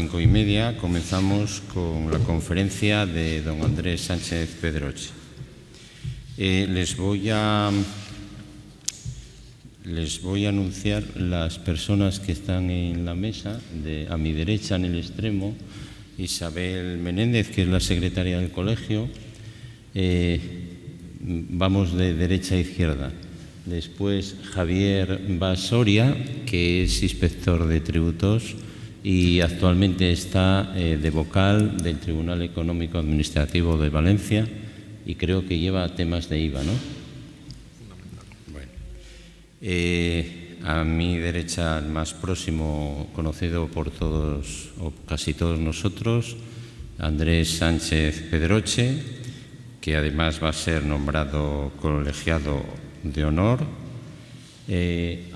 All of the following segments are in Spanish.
5:30 comenzamos con la conferencia de don Andrés Sánchez Pedroche. Les voy a anunciar las personas que están en la mesa. A mi derecha, en el extremo, Isabel Menéndez, que es la secretaria del colegio. Vamos de derecha a izquierda. Después Javier Basoria, que es inspector de tributos y actualmente está de vocal del Tribunal Económico Administrativo de Valencia y creo que lleva temas de IVA, ¿no? Bueno. A mi derecha, el más próximo, conocido por todos o casi todos nosotros, Andrés Sánchez Pedroche, que además va a ser nombrado colegiado de honor.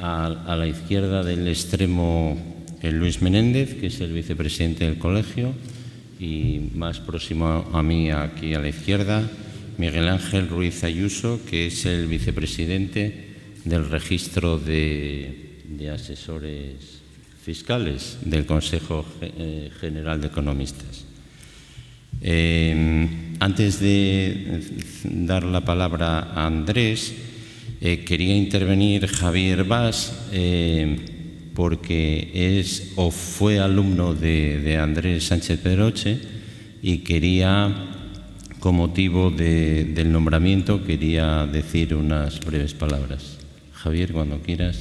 A la izquierda del extremo, Luis Menéndez, que es el vicepresidente del colegio, y más próximo a mí, aquí a la izquierda, Miguel Ángel Ruiz Ayuso, que es el vicepresidente del registro de asesores fiscales del Consejo General de Economistas. Antes de dar la palabra a Andrés, quería intervenir Javier Bas, porque es o fue alumno de Andrés Sánchez Pedroche y quería, con motivo del nombramiento, quería decir unas breves palabras. Javier, cuando quieras.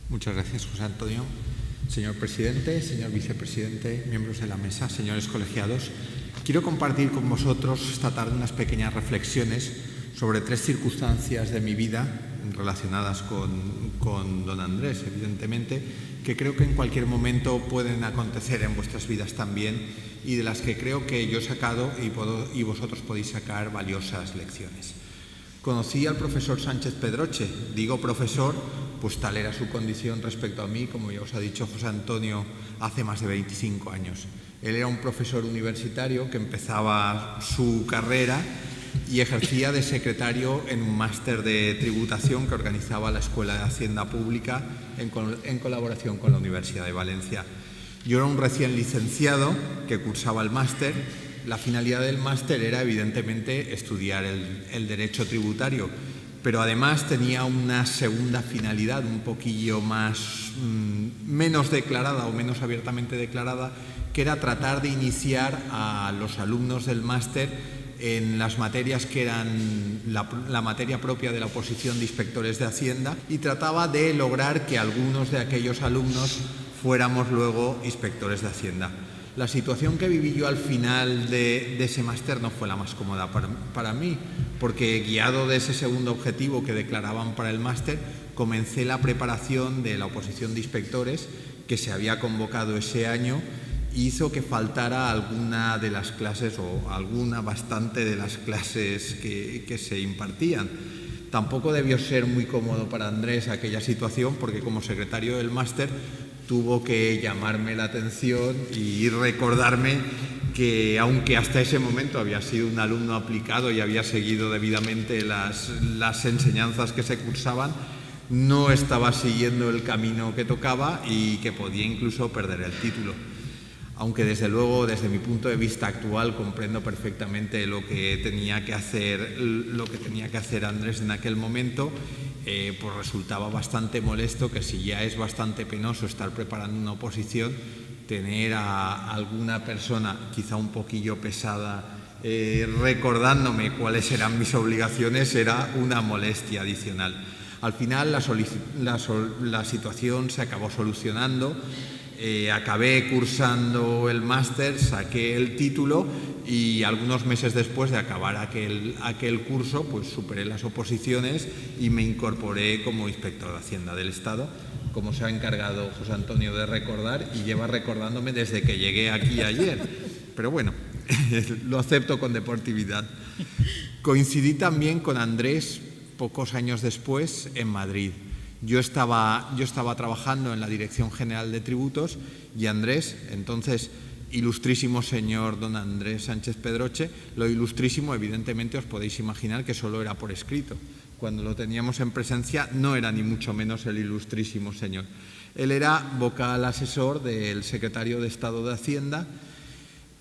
Muchas gracias, José Antonio. Señor presidente, señor vicepresidente, miembros de la mesa, señores colegiados, quiero compartir con vosotros esta tarde unas pequeñas reflexiones sobre 3 circunstancias de mi vida relacionadas con don Andrés, evidentemente, que creo que en cualquier momento pueden acontecer en vuestras vidas también y de las que creo que yo he sacado y vosotros podéis sacar valiosas lecciones. Conocí al profesor Sánchez Pedroche. Digo profesor, pues tal era su condición respecto a mí, como ya os ha dicho José Antonio, hace más de 25 años. Él era un profesor universitario que empezaba su carrera y ejercía de secretario en un máster de tributación que organizaba la Escuela de Hacienda Pública en colaboración con la Universidad de Valencia. Yo era un recién licenciado que cursaba el máster. La finalidad del máster era, evidentemente, estudiar el derecho tributario, pero además tenía una segunda finalidad un poquillo menos declarada o menos abiertamente declarada, que era tratar de iniciar a los alumnos del máster en las materias que eran la materia propia de la oposición de inspectores de Hacienda, y trataba de lograr que algunos de aquellos alumnos fuéramos luego inspectores de Hacienda. La situación que viví yo al final de ese máster no fue la más cómoda para mí, porque guiado de ese segundo objetivo que declaraban para el máster, comencé la preparación de la oposición de inspectores que se había convocado ese año. Hizo que faltara alguna de las clases o bastante de las clases que se impartían. Tampoco debió ser muy cómodo para Andrés aquella situación, porque como secretario del máster tuvo que llamarme la atención y recordarme que, aunque hasta ese momento había sido un alumno aplicado y había seguido debidamente las enseñanzas que se cursaban, no estaba siguiendo el camino que tocaba y que podía incluso perder el título. Aunque desde luego, desde mi punto de vista actual, comprendo perfectamente lo que tenía que hacer Andrés en aquel momento, pues resultaba bastante molesto que, si ya es bastante penoso estar preparando una oposición, tener a alguna persona, quizá un poquillo pesada, recordándome cuáles eran mis obligaciones, era una molestia adicional. Al final la situación se acabó solucionando. Acabé cursando el máster, saqué el título y algunos meses después de acabar aquel curso, pues superé las oposiciones y me incorporé como inspector de Hacienda del Estado, como se ha encargado José Antonio de recordar y lleva recordándome desde que llegué aquí ayer. Pero bueno, lo acepto con deportividad. Coincidí también con Andrés pocos años después en Madrid. Yo estaba trabajando en la Dirección General de Tributos y Andrés, entonces ilustrísimo señor don Andrés Sánchez Pedroche, lo ilustrísimo evidentemente os podéis imaginar que solo era por escrito. cuando lo teníamos en presencia, no era ni mucho menos el ilustrísimo señor. Él era vocal asesor del secretario de Estado de Hacienda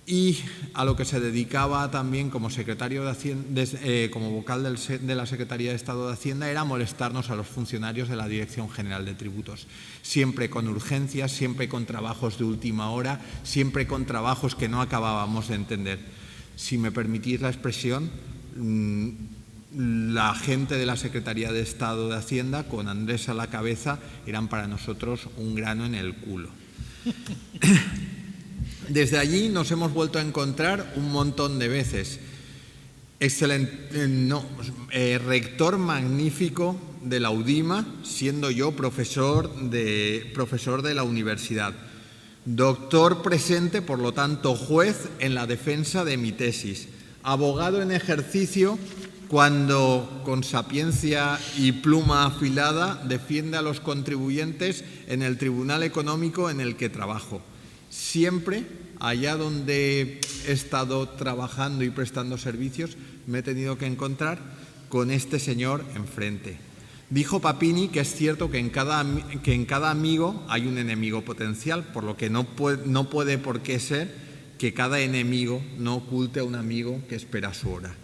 y a lo que se dedicaba también como secretario de Hacienda, como vocal de la Secretaría de Estado de Hacienda, era molestarnos a los funcionarios de la Dirección General de Tributos. Siempre con urgencias, siempre con trabajos de última hora, siempre con trabajos que no acabábamos de entender. Si me permitís la expresión, la gente de la Secretaría de Estado de Hacienda, con Andrés a la cabeza, eran para nosotros un grano en el culo. Desde allí nos hemos vuelto a encontrar un montón de veces. Rector magnífico de la UDIMA, siendo yo profesor de la universidad. Doctor presente, por lo tanto, juez en la defensa de mi tesis. Abogado en ejercicio cuando, con sapiencia y pluma afilada, defiende a los contribuyentes en el Tribunal Económico en el que trabajo. Siempre, allá donde he estado trabajando y prestando servicios, me he tenido que encontrar con este señor enfrente. Dijo Papini que es cierto que en cada amigo hay un enemigo potencial, por lo que no puede por qué ser que cada enemigo no oculte a un amigo que espera su hora.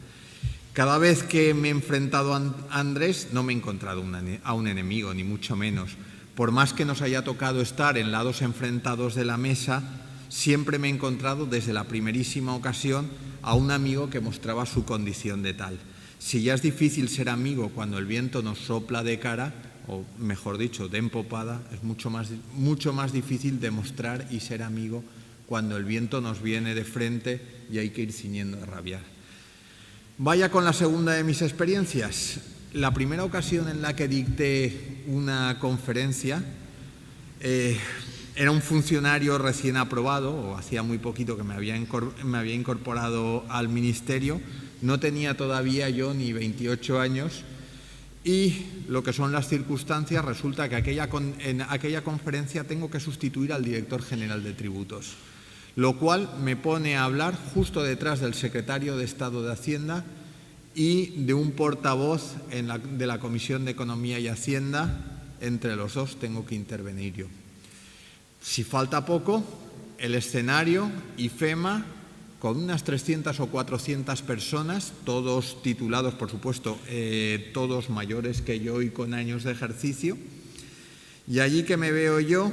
Cada vez que me he enfrentado a Andrés no me he encontrado a un enemigo, ni mucho menos. Por más que nos haya tocado estar en lados enfrentados de la mesa, siempre me he encontrado desde la primerísima ocasión a un amigo que mostraba su condición de tal. Si ya es difícil ser amigo cuando el viento nos sopla de cara, o mejor dicho, de empopada, es mucho más difícil demostrar y ser amigo cuando el viento nos viene de frente y hay que ir ciñendo a rabiar. Vaya con la segunda de mis experiencias. La primera ocasión en la que dicté una conferencia era un funcionario recién aprobado, o hacía muy poquito que me había incorporado al ministerio. No tenía todavía yo ni 28 años y lo que son las circunstancias, resulta que en aquella conferencia tengo que sustituir al director general de tributos, lo cual me pone a hablar justo detrás del secretario de Estado de Hacienda y de un portavoz de la Comisión de Economía y Hacienda. Entre los dos tengo que intervenir yo. Si falta poco, el escenario, IFEMA, con unas 300 o 400 personas, todos titulados, por supuesto, todos mayores que yo y con años de ejercicio, y allí que me veo yo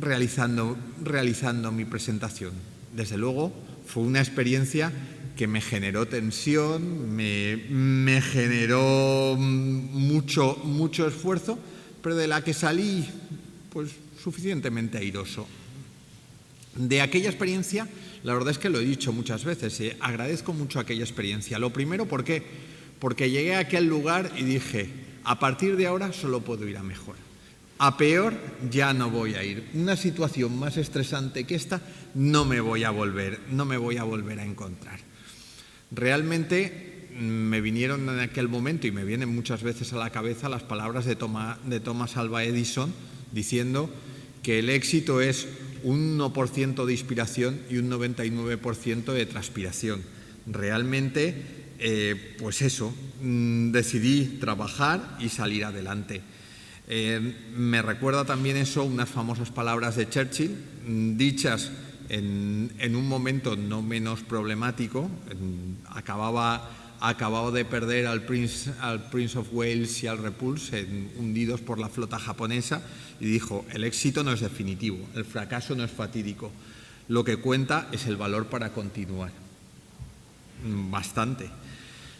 realizando mi presentación. Desde luego, fue una experiencia que me generó tensión, me generó mucho esfuerzo, pero de la que salí pues suficientemente airoso. De aquella experiencia, la verdad es que lo he dicho muchas veces, agradezco mucho aquella experiencia. Lo primero, ¿por qué? Porque llegué a aquel lugar y dije, a partir de ahora solo puedo ir a mejor. A peor ya no voy a ir. Una situación más estresante que esta no me voy a volver a encontrar. Realmente me vinieron en aquel momento, y me vienen muchas veces a la cabeza, las palabras de Thomas Alva Edison diciendo que el éxito es un 1% de inspiración y un 99% de transpiración. Realmente, pues eso, decidí trabajar y salir adelante. Me recuerda también eso unas famosas palabras de Churchill, dichas en un momento no menos problemático. Acababa de perder al Prince of Wales y al Repulse, hundidos por la flota japonesa, y dijo, el éxito no es definitivo, el fracaso no es fatídico, lo que cuenta es el valor para continuar. Bastante.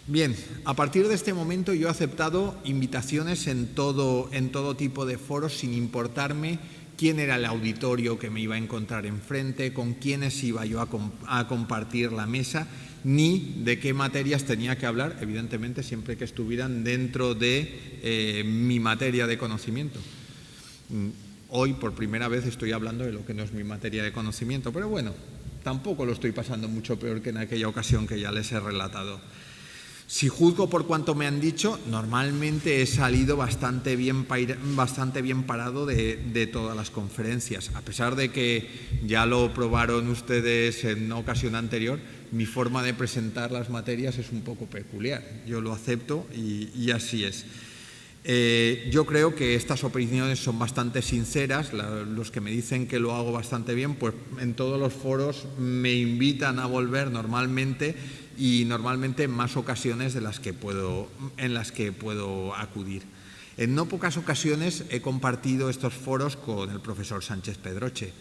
Bien, a partir de este momento yo he aceptado invitaciones en todo tipo de foros, sin importarme quién era el auditorio que me iba a encontrar enfrente, con quiénes iba yo a compartir la mesa, ni de qué materias tenía que hablar, evidentemente siempre que estuvieran dentro de mi materia de conocimiento. Hoy por primera vez estoy hablando de lo que no es mi materia de conocimiento, pero bueno, tampoco lo estoy pasando mucho peor que en aquella ocasión que ya les he relatado. Si juzgo por cuanto me han dicho, normalmente he salido bastante bien parado de todas las conferencias. A pesar de que ya lo probaron ustedes en una ocasión anterior, mi forma de presentar las materias es un poco peculiar. Yo lo acepto y así es. Yo creo que estas opiniones son bastante sinceras. Los que me dicen que lo hago bastante bien, pues en todos los foros me invitan a volver normalmente, y normalmente en más ocasiones en las que puedo acudir. En no pocas ocasiones he compartido estos foros con el profesor Sánchez Pedroche.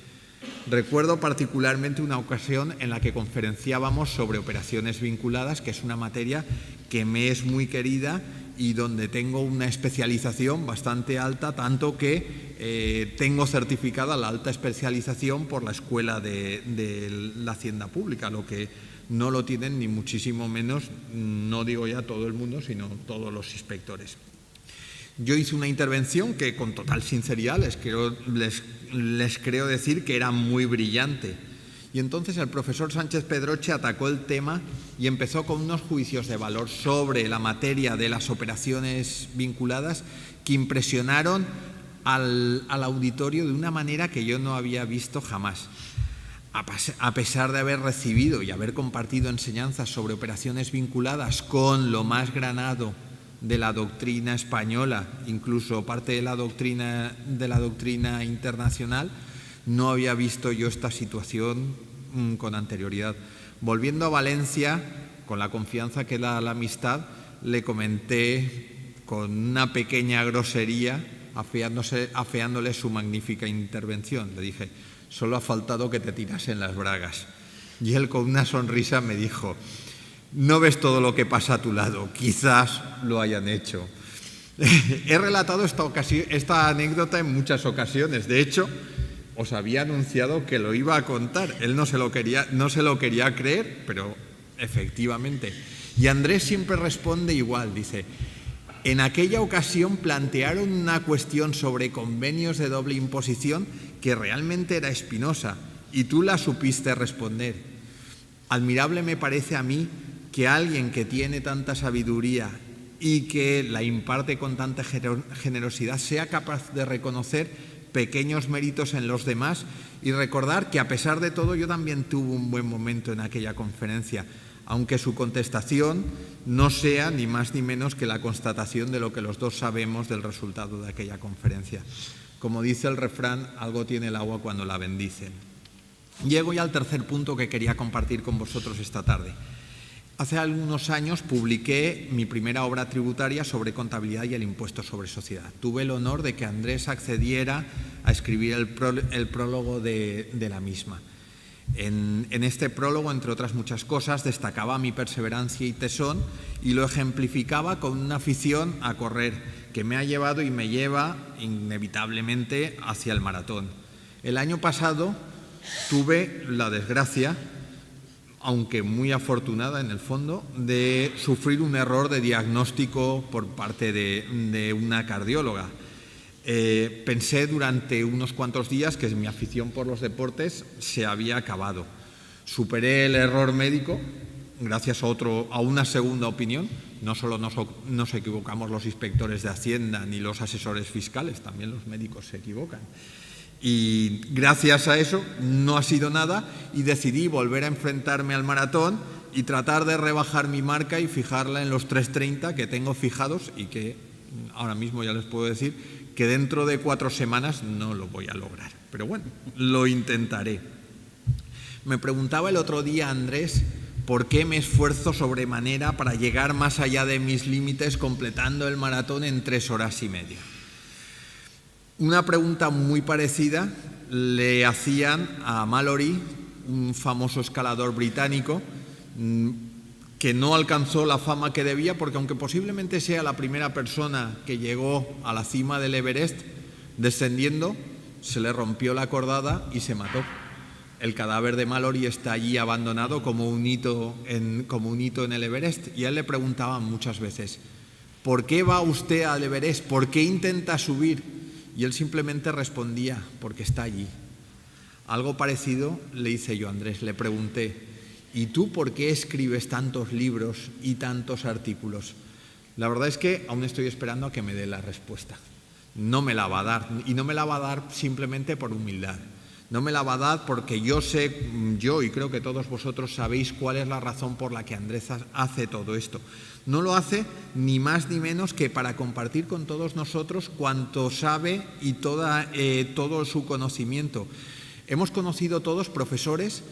Recuerdo particularmente una ocasión en la que conferenciábamos sobre operaciones vinculadas, que es una materia que me es muy querida y donde tengo una especialización bastante alta, tanto que tengo certificada la alta especialización por la Escuela de la Hacienda Pública, lo que no lo tienen ni muchísimo menos, no digo ya todo el mundo, sino todos los inspectores. Yo hice una intervención que con total sinceridad les creo decir que era muy brillante. Y entonces el profesor Sánchez Pedroche atacó el tema y empezó con unos juicios de valor sobre la materia de las operaciones vinculadas que impresionaron al auditorio de una manera que yo no había visto jamás. A pesar de haber recibido y haber compartido enseñanzas sobre operaciones vinculadas con lo más granado de la doctrina española, incluso parte de la doctrina internacional, no había visto yo esta situación con anterioridad. Volviendo a Valencia, con la confianza que da la amistad, le comenté con una pequeña grosería, afeándole su magnífica intervención. Le dije: solo ha faltado que te tirasen las bragas. Y él, con una sonrisa, me dijo: no ves todo lo que pasa a tu lado, quizás lo hayan hecho. He relatado esta anécdota en muchas ocasiones. De hecho, os había anunciado que lo iba a contar. Él no se lo quería creer, pero efectivamente. Y Andrés siempre responde igual, dice: en aquella ocasión plantearon una cuestión sobre convenios de doble imposición que realmente era espinosa y tú la supiste responder. Admirable me parece a mí que alguien que tiene tanta sabiduría y que la imparte con tanta generosidad sea capaz de reconocer pequeños méritos en los demás y recordar que, a pesar de todo, yo también tuve un buen momento en aquella conferencia, aunque su contestación no sea ni más ni menos que la constatación de lo que los dos sabemos del resultado de aquella conferencia. Como dice el refrán, algo tiene el agua cuando la bendicen. Llego ya al tercer punto que quería compartir con vosotros esta tarde. Hace algunos años publiqué mi primera obra tributaria sobre contabilidad y el impuesto sobre sociedad. Tuve el honor de que Andrés accediera a escribir el prólogo de la misma. En este prólogo, entre otras muchas cosas, destacaba mi perseverancia y tesón y lo ejemplificaba con una afición a correr que me ha llevado y me lleva inevitablemente hacia el maratón. El año pasado tuve la desgracia, aunque muy afortunada en el fondo, de sufrir un error de diagnóstico por parte de una cardióloga. Pensé durante unos cuantos días que mi afición por los deportes se había acabado. Superé el error médico gracias a una segunda opinión. No solo nos equivocamos los inspectores de Hacienda ni los asesores fiscales, también los médicos se equivocan. Y gracias a eso no ha sido nada y decidí volver a enfrentarme al maratón y tratar de rebajar mi marca y fijarla en los 3:30 que tengo fijados y que ahora mismo ya les puedo decir que dentro de 4 semanas no lo voy a lograr. Pero bueno, lo intentaré. Me preguntaba el otro día Andrés por qué me esfuerzo sobremanera para llegar más allá de mis límites completando el maratón en 3 horas y media. Una pregunta muy parecida le hacían a Mallory, un famoso escalador británico, que no alcanzó la fama que debía porque, aunque posiblemente sea la primera persona que llegó a la cima del Everest, descendiendo se le rompió la cordada y se mató. El cadáver de Mallory está allí abandonado como un hito en el Everest, y a él le preguntaban muchas veces: ¿por qué va usted al Everest? ¿Por qué intenta subir? Y él simplemente respondía: porque está allí. Algo parecido le hice yo a Andrés, le pregunté: ¿y tú por qué escribes tantos libros y tantos artículos? La verdad es que aún estoy esperando a que me dé la respuesta. No me la va a dar, y no me la va a dar simplemente por humildad. No me la va a dar porque yo y creo que todos vosotros sabéis cuál es la razón por la que Andrés hace todo esto. No lo hace ni más ni menos que para compartir con todos nosotros cuanto sabe y todo su conocimiento. Hemos conocido todos profesores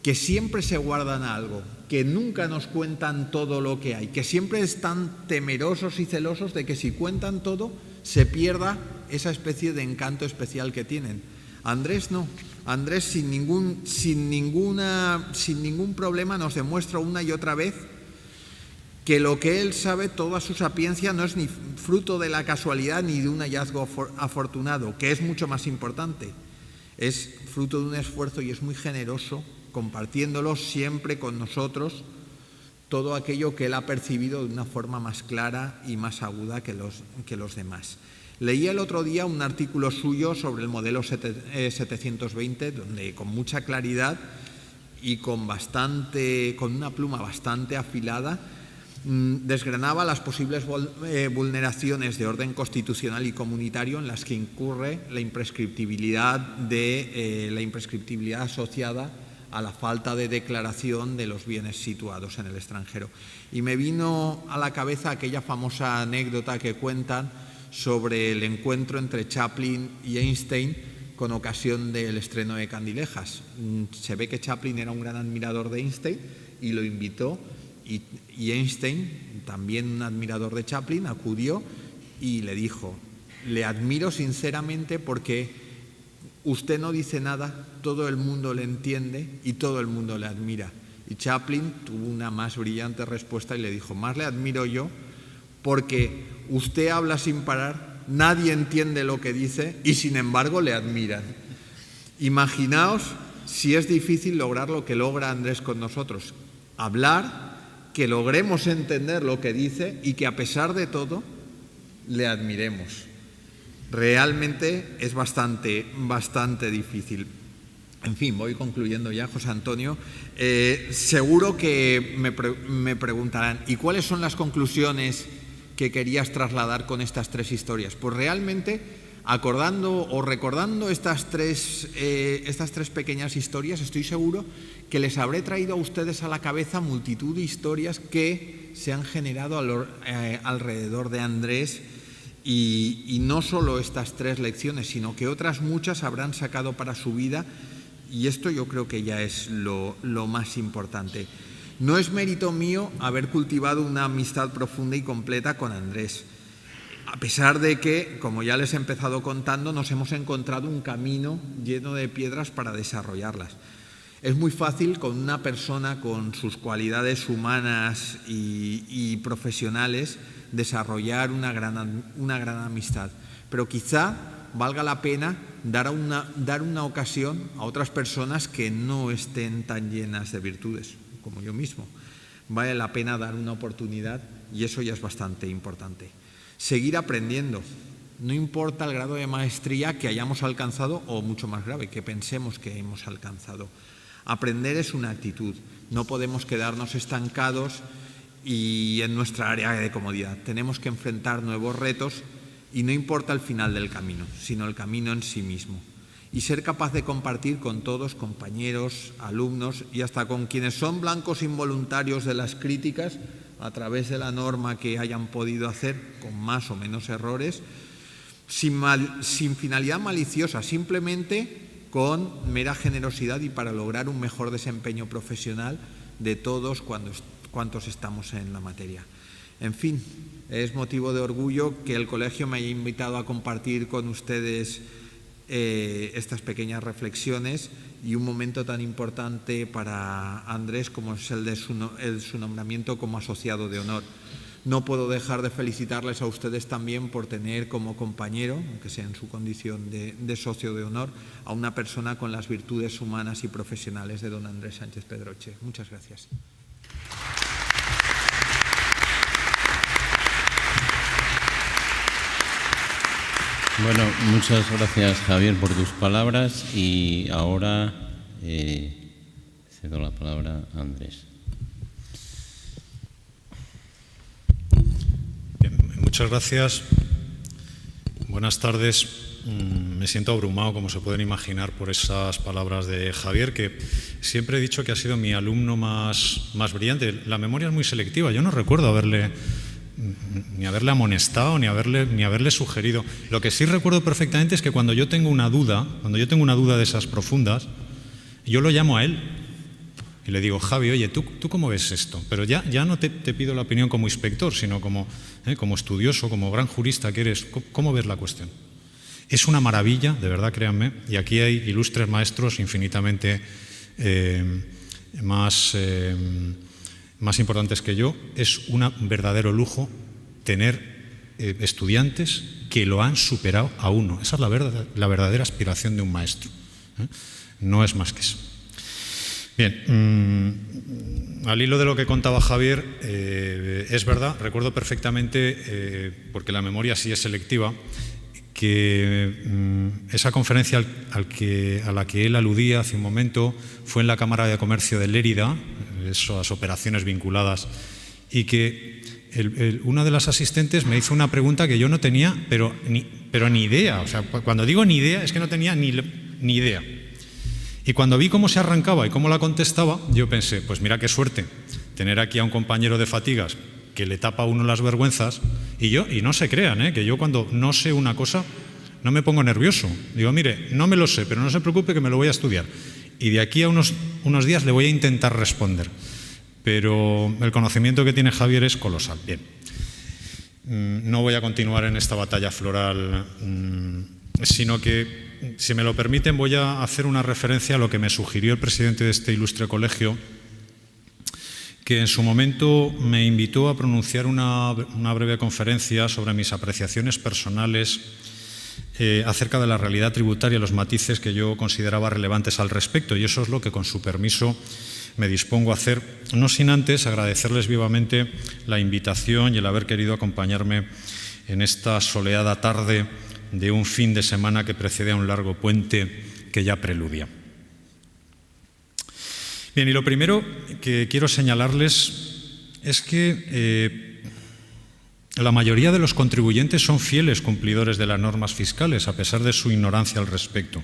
que siempre se guardan algo, que nunca nos cuentan todo lo que hay, que siempre están temerosos y celosos de que si cuentan todo se pierda esa especie de encanto especial que tienen. Andrés no. Andrés sin ningún problema nos demuestra una y otra vez que lo que él sabe, toda su sapiencia, no es ni fruto de la casualidad ni de un hallazgo afortunado, que es mucho más importante. Es fruto de un esfuerzo y es muy generoso, compartiéndolo siempre con nosotros todo aquello que él ha percibido de una forma más clara y más aguda que los demás. Leí el otro día un artículo suyo sobre el modelo 720, donde con mucha claridad y con una pluma bastante afilada desgranaba las posibles vulneraciones de orden constitucional y comunitario en las que incurre la imprescriptibilidad asociada a la falta de declaración de los bienes situados en el extranjero. Y me vino a la cabeza aquella famosa anécdota que cuentan sobre el encuentro entre Chaplin y Einstein con ocasión del estreno de Candilejas. Se ve que Chaplin era un gran admirador de Einstein y lo invitó, y Einstein, también un admirador de Chaplin, acudió y le dijo: le admiro sinceramente porque usted no dice nada, todo el mundo le entiende y todo el mundo le admira. Y Chaplin tuvo una más brillante respuesta y le dijo: más le admiro yo porque usted habla sin parar, nadie entiende lo que dice y sin embargo le admiran. Imaginaos si es difícil lograr lo que logra Andrés con nosotros: hablar, que logremos entender lo que dice y que a pesar de todo le admiremos. Realmente es bastante difícil. En fin, voy concluyendo ya, José Antonio. Seguro que me preguntarán: ¿y cuáles son las conclusiones que querías trasladar con estas tres historias? Pues realmente, recordando estas tres pequeñas historias, estoy seguro que les habré traído a ustedes a la cabeza multitud de historias que se han generado alrededor de Andrés, y no solo estas tres lecciones, sino que otras muchas habrán sacado para su vida, y esto yo creo que ya es lo más importante. No es mérito mío haber cultivado una amistad profunda y completa con Andrés, a pesar de que, como ya les he empezado contando, nos hemos encontrado un camino lleno de piedras para desarrollarlas. Es muy fácil con una persona con sus cualidades humanas y profesionales desarrollar una gran amistad, pero quizá valga la pena dar una ocasión a otras personas que no estén tan llenas de virtudes como yo mismo. Vale la pena dar una oportunidad, y eso ya es bastante importante. Seguir aprendiendo, no importa el grado de maestría que hayamos alcanzado, o mucho más grave, que pensemos que hemos alcanzado. Aprender es una actitud, no podemos quedarnos estancados y en nuestra área de comodidad. Tenemos que enfrentar nuevos retos, y no importa el final del camino, sino el camino en sí mismo. Y ser capaz de compartir con todos, compañeros, alumnos y hasta con quienes son blancos involuntarios de las críticas, a través de la norma que hayan podido hacer, con más o menos errores, sin finalidad maliciosa, simplemente con mera generosidad y para lograr un mejor desempeño profesional de todos cuantos estamos en la materia. En fin, es motivo de orgullo que el colegio me haya invitado a compartir con ustedes estas pequeñas reflexiones y un momento tan importante para Andrés como es el de su nombramiento como asociado de honor. No puedo dejar de felicitarles a ustedes también por tener como compañero, aunque sea en su condición de socio de honor, a una persona con las virtudes humanas y profesionales de don Andrés Sánchez Pedroche. Muchas gracias. Bueno, muchas gracias, Javier, por tus palabras, y ahora Cedo la palabra a Andrés. Bien, muchas gracias. Buenas tardes. Me siento abrumado, como se pueden imaginar, por esas palabras de Javier, que siempre he dicho que ha sido mi alumno más brillante. La memoria es muy selectiva. Yo no recuerdo ni haberle amonestado, ni haberle sugerido. Lo que sí recuerdo perfectamente es que cuando yo tengo una duda de esas profundas, yo lo llamo a él y le digo: Javi, oye, ¿tú cómo ves esto? Pero ya no te pido la opinión como inspector, sino como estudioso, como gran jurista que eres. ¿Cómo ves la cuestión? Es una maravilla, de verdad, créanme, y aquí hay ilustres maestros infinitamente más importantes que yo. Es un verdadero lujo tener estudiantes que lo han superado a uno. Esa es la verdadera aspiración de un maestro. No es más que eso. Bien, al hilo de lo que contaba Javier, es verdad, recuerdo perfectamente, porque la memoria sí es selectiva, que esa conferencia a la que él aludía hace un momento fue en la Cámara de Comercio de Lérida, esas operaciones vinculadas, y que una de las asistentes me hizo una pregunta que yo no tenía, pero ni idea. O sea, cuando digo ni idea, es que no tenía ni idea. Y cuando vi cómo se arrancaba y cómo la contestaba, yo pensé, pues mira qué suerte tener aquí a un compañero de fatigas que le tapa a uno las vergüenzas, y no se crean, que yo cuando no sé una cosa no me pongo nervioso. Digo, mire, no me lo sé, pero no se preocupe que me lo voy a estudiar. Y de aquí a unos días le voy a intentar responder. Pero el conocimiento que tiene Javier es colosal. Bien, no voy a continuar en esta batalla floral, sino que, si me lo permiten, voy a hacer una referencia a lo que me sugirió el presidente de este ilustre colegio, que en su momento me invitó a pronunciar una breve conferencia sobre mis apreciaciones personales acerca de la realidad tributaria y los matices que yo consideraba relevantes al respecto, y eso es lo que, con su permiso, me dispongo a hacer, no sin antes agradecerles vivamente la invitación y el haber querido acompañarme en esta soleada tarde de un fin de semana que precede a un largo puente que ya preludia. Bien, y lo primero que quiero señalarles es que la mayoría de los contribuyentes son fieles cumplidores de las normas fiscales, a pesar de su ignorancia al respecto.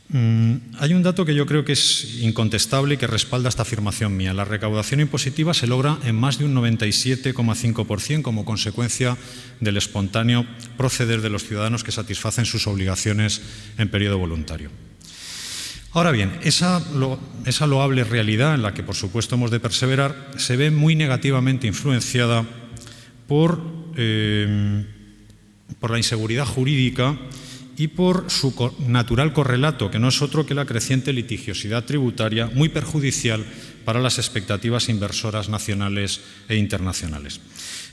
Hay un dato que yo creo que es incontestable y que respalda esta afirmación mía. La recaudación impositiva se logra en más de un 97,5% como consecuencia del espontáneo proceder de los ciudadanos que satisfacen sus obligaciones en periodo voluntario. Ahora bien, esa loable realidad, en la que por supuesto hemos de perseverar, se ve muy negativamente influenciada por la inseguridad jurídica y por su natural correlato, que no es otro que la creciente litigiosidad tributaria, muy perjudicial para las expectativas inversoras nacionales e internacionales.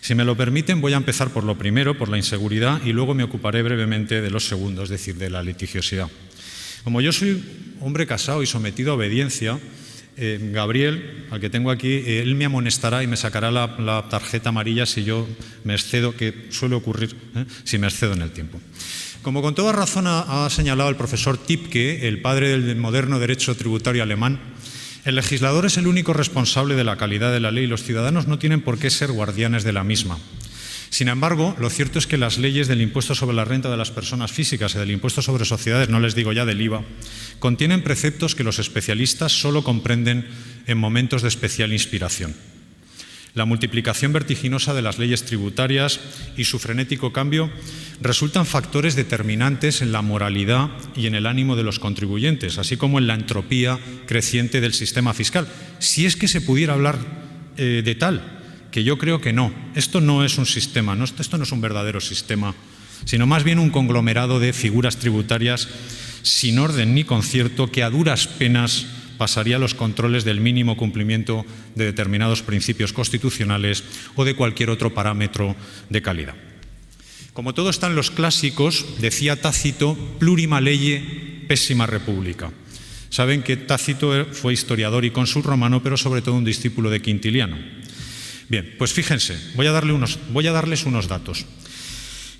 Si me lo permiten, voy a empezar por lo primero, por la inseguridad, y luego me ocuparé brevemente de lo segundo, es decir, de la litigiosidad. Como yo soy hombre casado y sometido a obediencia, Gabriel, al que tengo aquí, él me amonestará y me sacará la tarjeta amarilla si yo me excedo, que suele ocurrir si me excedo en el tiempo. Como con toda razón ha señalado el profesor Tipke, el padre del moderno derecho tributario alemán, el legislador es el único responsable de la calidad de la ley y los ciudadanos no tienen por qué ser guardianes de la misma. Sin embargo, lo cierto es que las leyes del impuesto sobre la renta de las personas físicas y del impuesto sobre sociedades, no les digo ya del IVA, contienen preceptos que los especialistas solo comprenden en momentos de especial inspiración. La multiplicación vertiginosa de las leyes tributarias y su frenético cambio resultan factores determinantes en la moralidad y en el ánimo de los contribuyentes, así como en la entropía creciente del sistema fiscal. Si es que se pudiera hablar de tal, que yo creo que no. Esto no es un sistema, esto no es un verdadero sistema, sino más bien un conglomerado de figuras tributarias sin orden ni concierto que a duras penas pasaría los controles del mínimo cumplimiento de determinados principios constitucionales o de cualquier otro parámetro de calidad. Como todo está en los clásicos, decía Tácito, plurima leye, pessima república. Saben que Tácito fue historiador y cónsul romano, pero sobre todo un discípulo de Quintiliano. Bien, pues fíjense, voy a darles unos datos.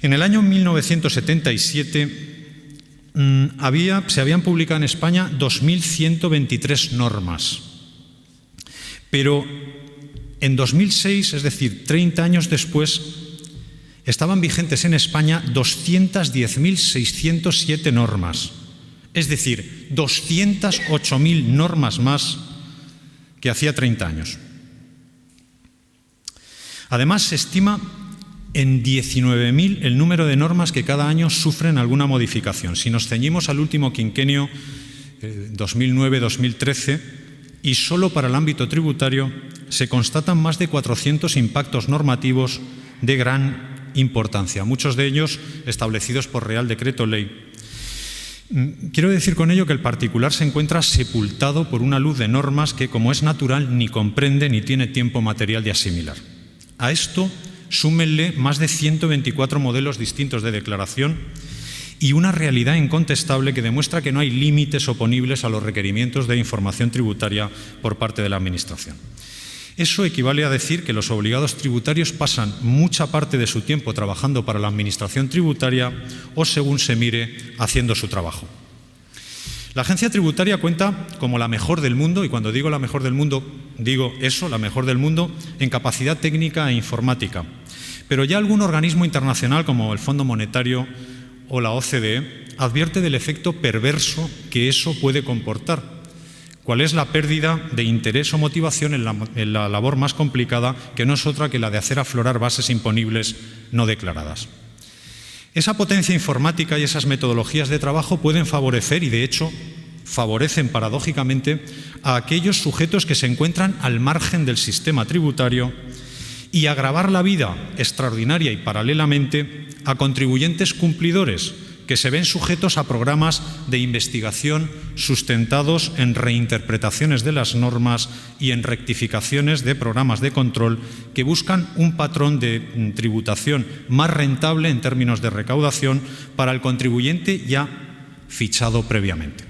En el año 1977, se habían publicado en España 2.123 normas. Pero en 2006, es decir, 30 años después, estaban vigentes en España 210.607 normas. Es decir, 208.000 normas más que hacía 30 años. Además, se estima en 19.000 el número de normas que cada año sufren alguna modificación. Si nos ceñimos al último quinquenio, 2009-2013, y solo para el ámbito tributario se constatan más de 400 impactos normativos de gran importancia, muchos de ellos establecidos por Real Decreto Ley. Quiero decir con ello que el particular se encuentra sepultado por una luz de normas que, como es natural, ni comprende ni tiene tiempo material de asimilar. A esto súmenle más de 124 modelos distintos de declaración y una realidad incontestable que demuestra que no hay límites oponibles a los requerimientos de información tributaria por parte de la Administración. Eso equivale a decir que los obligados tributarios pasan mucha parte de su tiempo trabajando para la Administración tributaria o, según se mire, haciendo su trabajo. La agencia tributaria cuenta como la mejor del mundo, y cuando digo la mejor del mundo, digo eso, la mejor del mundo, en capacidad técnica e informática. Pero ya algún organismo internacional como el Fondo Monetario o la OCDE advierte del efecto perverso que eso puede comportar. ¿Cuál es la pérdida de interés o motivación en la labor más complicada, que no es otra que la de hacer aflorar bases imponibles no declaradas? Esa potencia informática y esas metodologías de trabajo pueden favorecer, y de hecho favorecen paradójicamente, a aquellos sujetos que se encuentran al margen del sistema tributario y agravar la vida extraordinaria y paralelamente a contribuyentes cumplidores que se ven sujetos a programas de investigación sustentados en reinterpretaciones de las normas y en rectificaciones de programas de control que buscan un patrón de tributación más rentable en términos de recaudación para el contribuyente ya fichado previamente.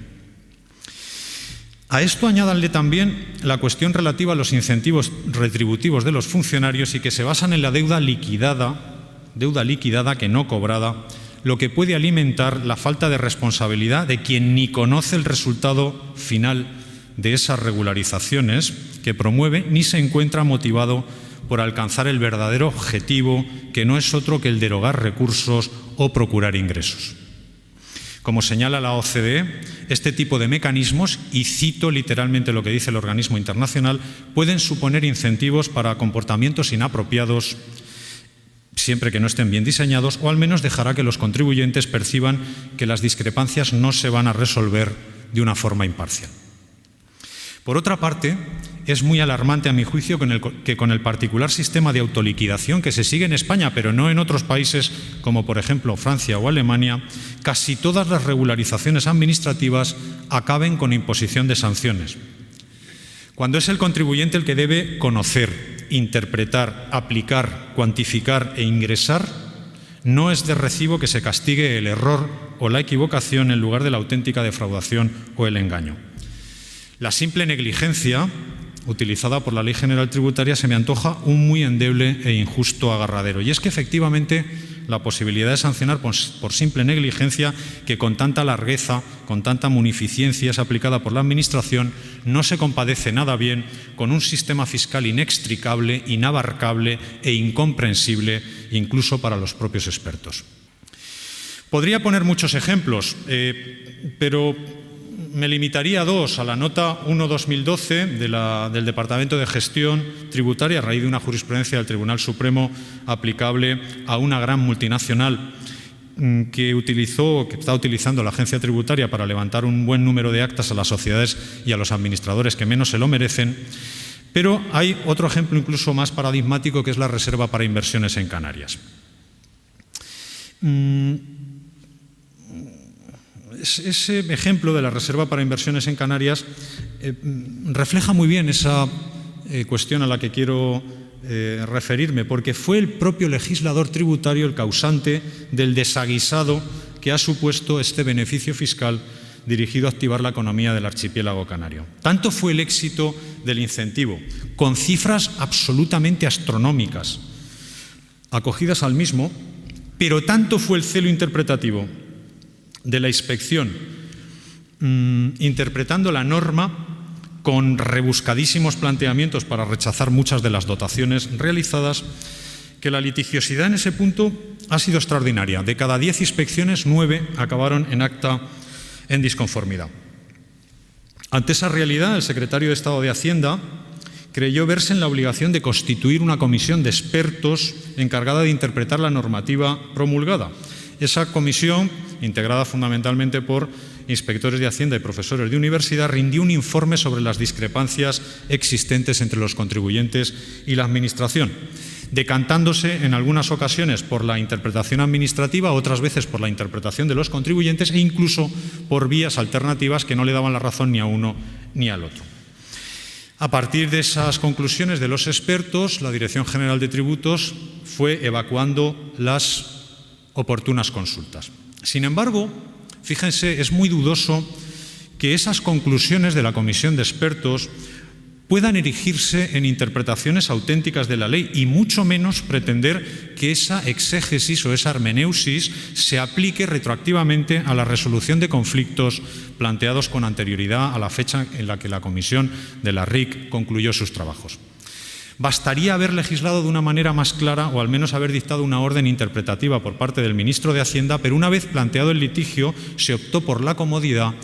A esto añádanle también la cuestión relativa a los incentivos retributivos de los funcionarios y que se basan en la deuda liquidada que no cobrada, lo que puede alimentar la falta de responsabilidad de quien ni conoce el resultado final de esas regularizaciones que promueve ni se encuentra motivado por alcanzar el verdadero objetivo, que no es otro que el de erogar recursos o procurar ingresos. Como señala la OCDE, este tipo de mecanismos, y cito literalmente lo que dice el organismo internacional, pueden suponer incentivos para comportamientos inapropiados, siempre que no estén bien diseñados, o al menos dejará que los contribuyentes perciban que las discrepancias no se van a resolver de una forma imparcial. Por otra parte, es muy alarmante a mi juicio que con el particular sistema de autoliquidación que se sigue en España, pero no en otros países como por ejemplo Francia o Alemania, casi todas las regularizaciones administrativas acaben con imposición de sanciones. Cuando es el contribuyente el que debe conocer, interpretar, aplicar, cuantificar e ingresar, no es de recibo que se castigue el error o la equivocación en lugar de la auténtica defraudación o el engaño. La simple negligencia utilizada por la Ley General Tributaria se me antoja un muy endeble e injusto agarradero. Y es que efectivamente la posibilidad de sancionar por simple negligencia, que con tanta largueza, con tanta munificencia es aplicada por la Administración, no se compadece nada bien con un sistema fiscal inextricable, inabarcable e incomprensible incluso para los propios expertos. Podría poner muchos ejemplos, pero me limitaría a dos: a la nota 1/2012 del Departamento de Gestión Tributaria, a raíz de una jurisprudencia del Tribunal Supremo aplicable a una gran multinacional que está utilizando la agencia tributaria para levantar un buen número de actas a las sociedades y a los administradores que menos se lo merecen. Pero hay otro ejemplo incluso más paradigmático, que es la reserva para inversiones en Canarias. Ese ejemplo de la reserva para inversiones en Canarias refleja muy bien esa cuestión a la que quiero referirme, porque fue el propio legislador tributario el causante del desaguisado que ha supuesto este beneficio fiscal dirigido a activar la economía del archipiélago canario. Tanto fue el éxito del incentivo, con cifras absolutamente astronómicas acogidas al mismo, pero tanto fue el celo interpretativo de la inspección, interpretando la norma con rebuscadísimos planteamientos para rechazar muchas de las dotaciones realizadas, que la litigiosidad en ese punto ha sido extraordinaria. De cada 10 inspecciones, 9 acabaron en acta en disconformidad. Ante esa realidad, el secretario de Estado de Hacienda creyó verse en la obligación de constituir una comisión de expertos encargada de interpretar la normativa promulgada. Esa comisión, integrada fundamentalmente por inspectores de Hacienda y profesores de universidad, rindió un informe sobre las discrepancias existentes entre los contribuyentes y la Administración, decantándose en algunas ocasiones por la interpretación administrativa, otras veces por la interpretación de los contribuyentes e incluso por vías alternativas que no le daban la razón ni a uno ni al otro. A partir de esas conclusiones de los expertos, la Dirección General de Tributos fue evacuando las oportunas consultas. Sin embargo, fíjense, es muy dudoso que esas conclusiones de la comisión de expertos puedan erigirse en interpretaciones auténticas de la ley y mucho menos pretender que esa exégesis o esa hermeneusis se aplique retroactivamente a la resolución de conflictos planteados con anterioridad a la fecha en la que la comisión de la RIC concluyó sus trabajos. Bastaría haber legislado de una manera más clara o al menos haber dictado una orden interpretativa por parte del ministro de Hacienda, pero una vez planteado el litigio se optó por la comodidad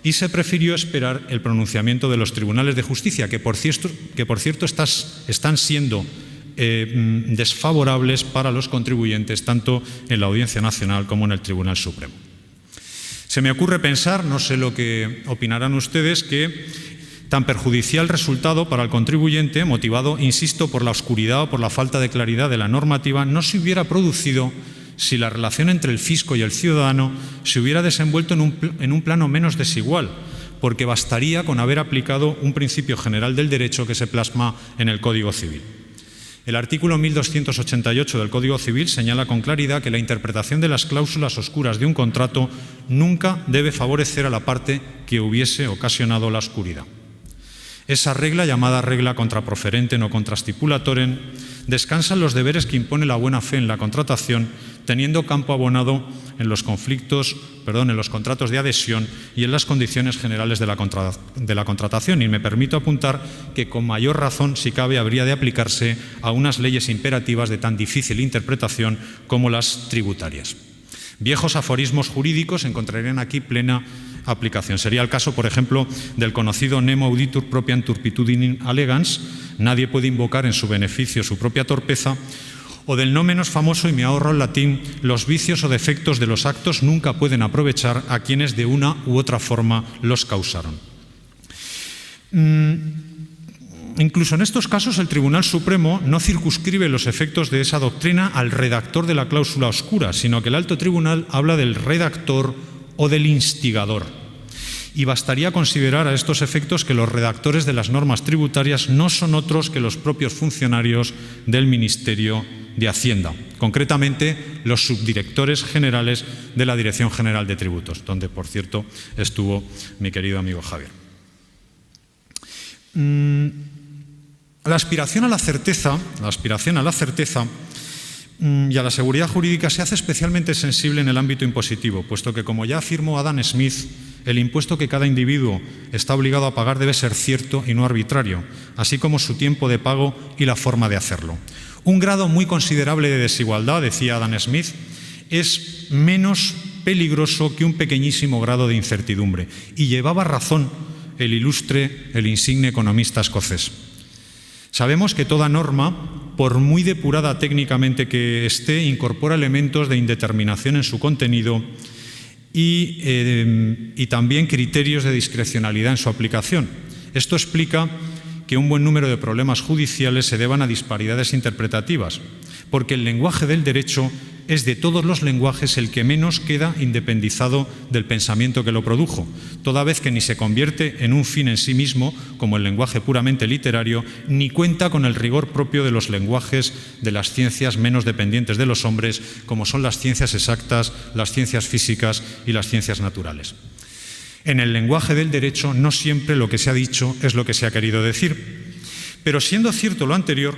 y se prefirió esperar el pronunciamiento de los tribunales de justicia, que por cierto están siendo desfavorables para los contribuyentes tanto en la Audiencia Nacional como en el Tribunal Supremo. Se me ocurre pensar, no sé lo que opinarán ustedes, que tan perjudicial resultado para el contribuyente, motivado, insisto, por la oscuridad o por la falta de claridad de la normativa, no se hubiera producido si la relación entre el fisco y el ciudadano se hubiera desenvuelto en un plano menos desigual, porque bastaría con haber aplicado un principio general del derecho que se plasma en el Código Civil. El artículo 1288 del Código Civil señala con claridad que la interpretación de las cláusulas oscuras de un contrato nunca debe favorecer a la parte que hubiese ocasionado la oscuridad. Esa regla, llamada regla contra proferente no contra stipulatoren, descansa en los deberes que impone la buena fe en la contratación, teniendo campo abonado en los contratos de adhesión y en las condiciones generales de la contratación. Y me permito apuntar que con mayor razón, si cabe, habría de aplicarse a unas leyes imperativas de tan difícil interpretación como las tributarias. Viejos aforismos jurídicos encontrarían aquí plena aplicación. Sería el caso, por ejemplo, del conocido nemo auditur propriam turpitudinem allegans, nadie puede invocar en su beneficio su propia torpeza, o del no menos famoso, y me ahorro el latín, los vicios o defectos de los actos nunca pueden aprovechar a quienes de una u otra forma los causaron. Incluso en estos casos el Tribunal Supremo no circunscribe los efectos de esa doctrina al redactor de la cláusula oscura, sino que el Alto Tribunal habla del redactor o del instigador. Y bastaría considerar a estos efectos que los redactores de las normas tributarias no son otros que los propios funcionarios del Ministerio de Hacienda, concretamente los subdirectores generales de la Dirección General de Tributos, donde, por cierto, estuvo mi querido amigo Javier. La aspiración a la certeza y a la seguridad jurídica se hace especialmente sensible en el ámbito impositivo, puesto que, como ya afirmó Adam Smith, el impuesto que cada individuo está obligado a pagar debe ser cierto y no arbitrario, así como su tiempo de pago y la forma de hacerlo. Un grado muy considerable de desigualdad, decía Adam Smith, es menos peligroso que un pequeñísimo grado de incertidumbre. Y llevaba razón el insigne economista escocés. Sabemos que toda norma, por muy depurada técnicamente que esté, incorpora elementos de indeterminación en su contenido y también criterios de discrecionalidad en su aplicación. Esto explica que un buen número de problemas judiciales se deban a disparidades interpretativas, porque el lenguaje del derecho es de todos los lenguajes el que menos queda independizado del pensamiento que lo produjo, toda vez que ni se convierte en un fin en sí mismo, como el lenguaje puramente literario, ni cuenta con el rigor propio de los lenguajes de las ciencias menos dependientes de los hombres, como son las ciencias exactas, las ciencias físicas y las ciencias naturales. En el lenguaje del derecho no siempre lo que se ha dicho es lo que se ha querido decir. Pero siendo cierto lo anterior,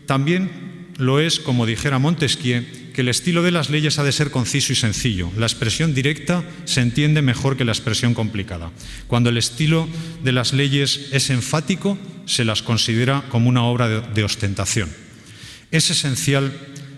también lo es, como dijera Montesquieu, que el estilo de las leyes ha de ser conciso y sencillo. La expresión directa se entiende mejor que la expresión complicada. Cuando el estilo de las leyes es enfático, se las considera como una obra de ostentación. Es esencial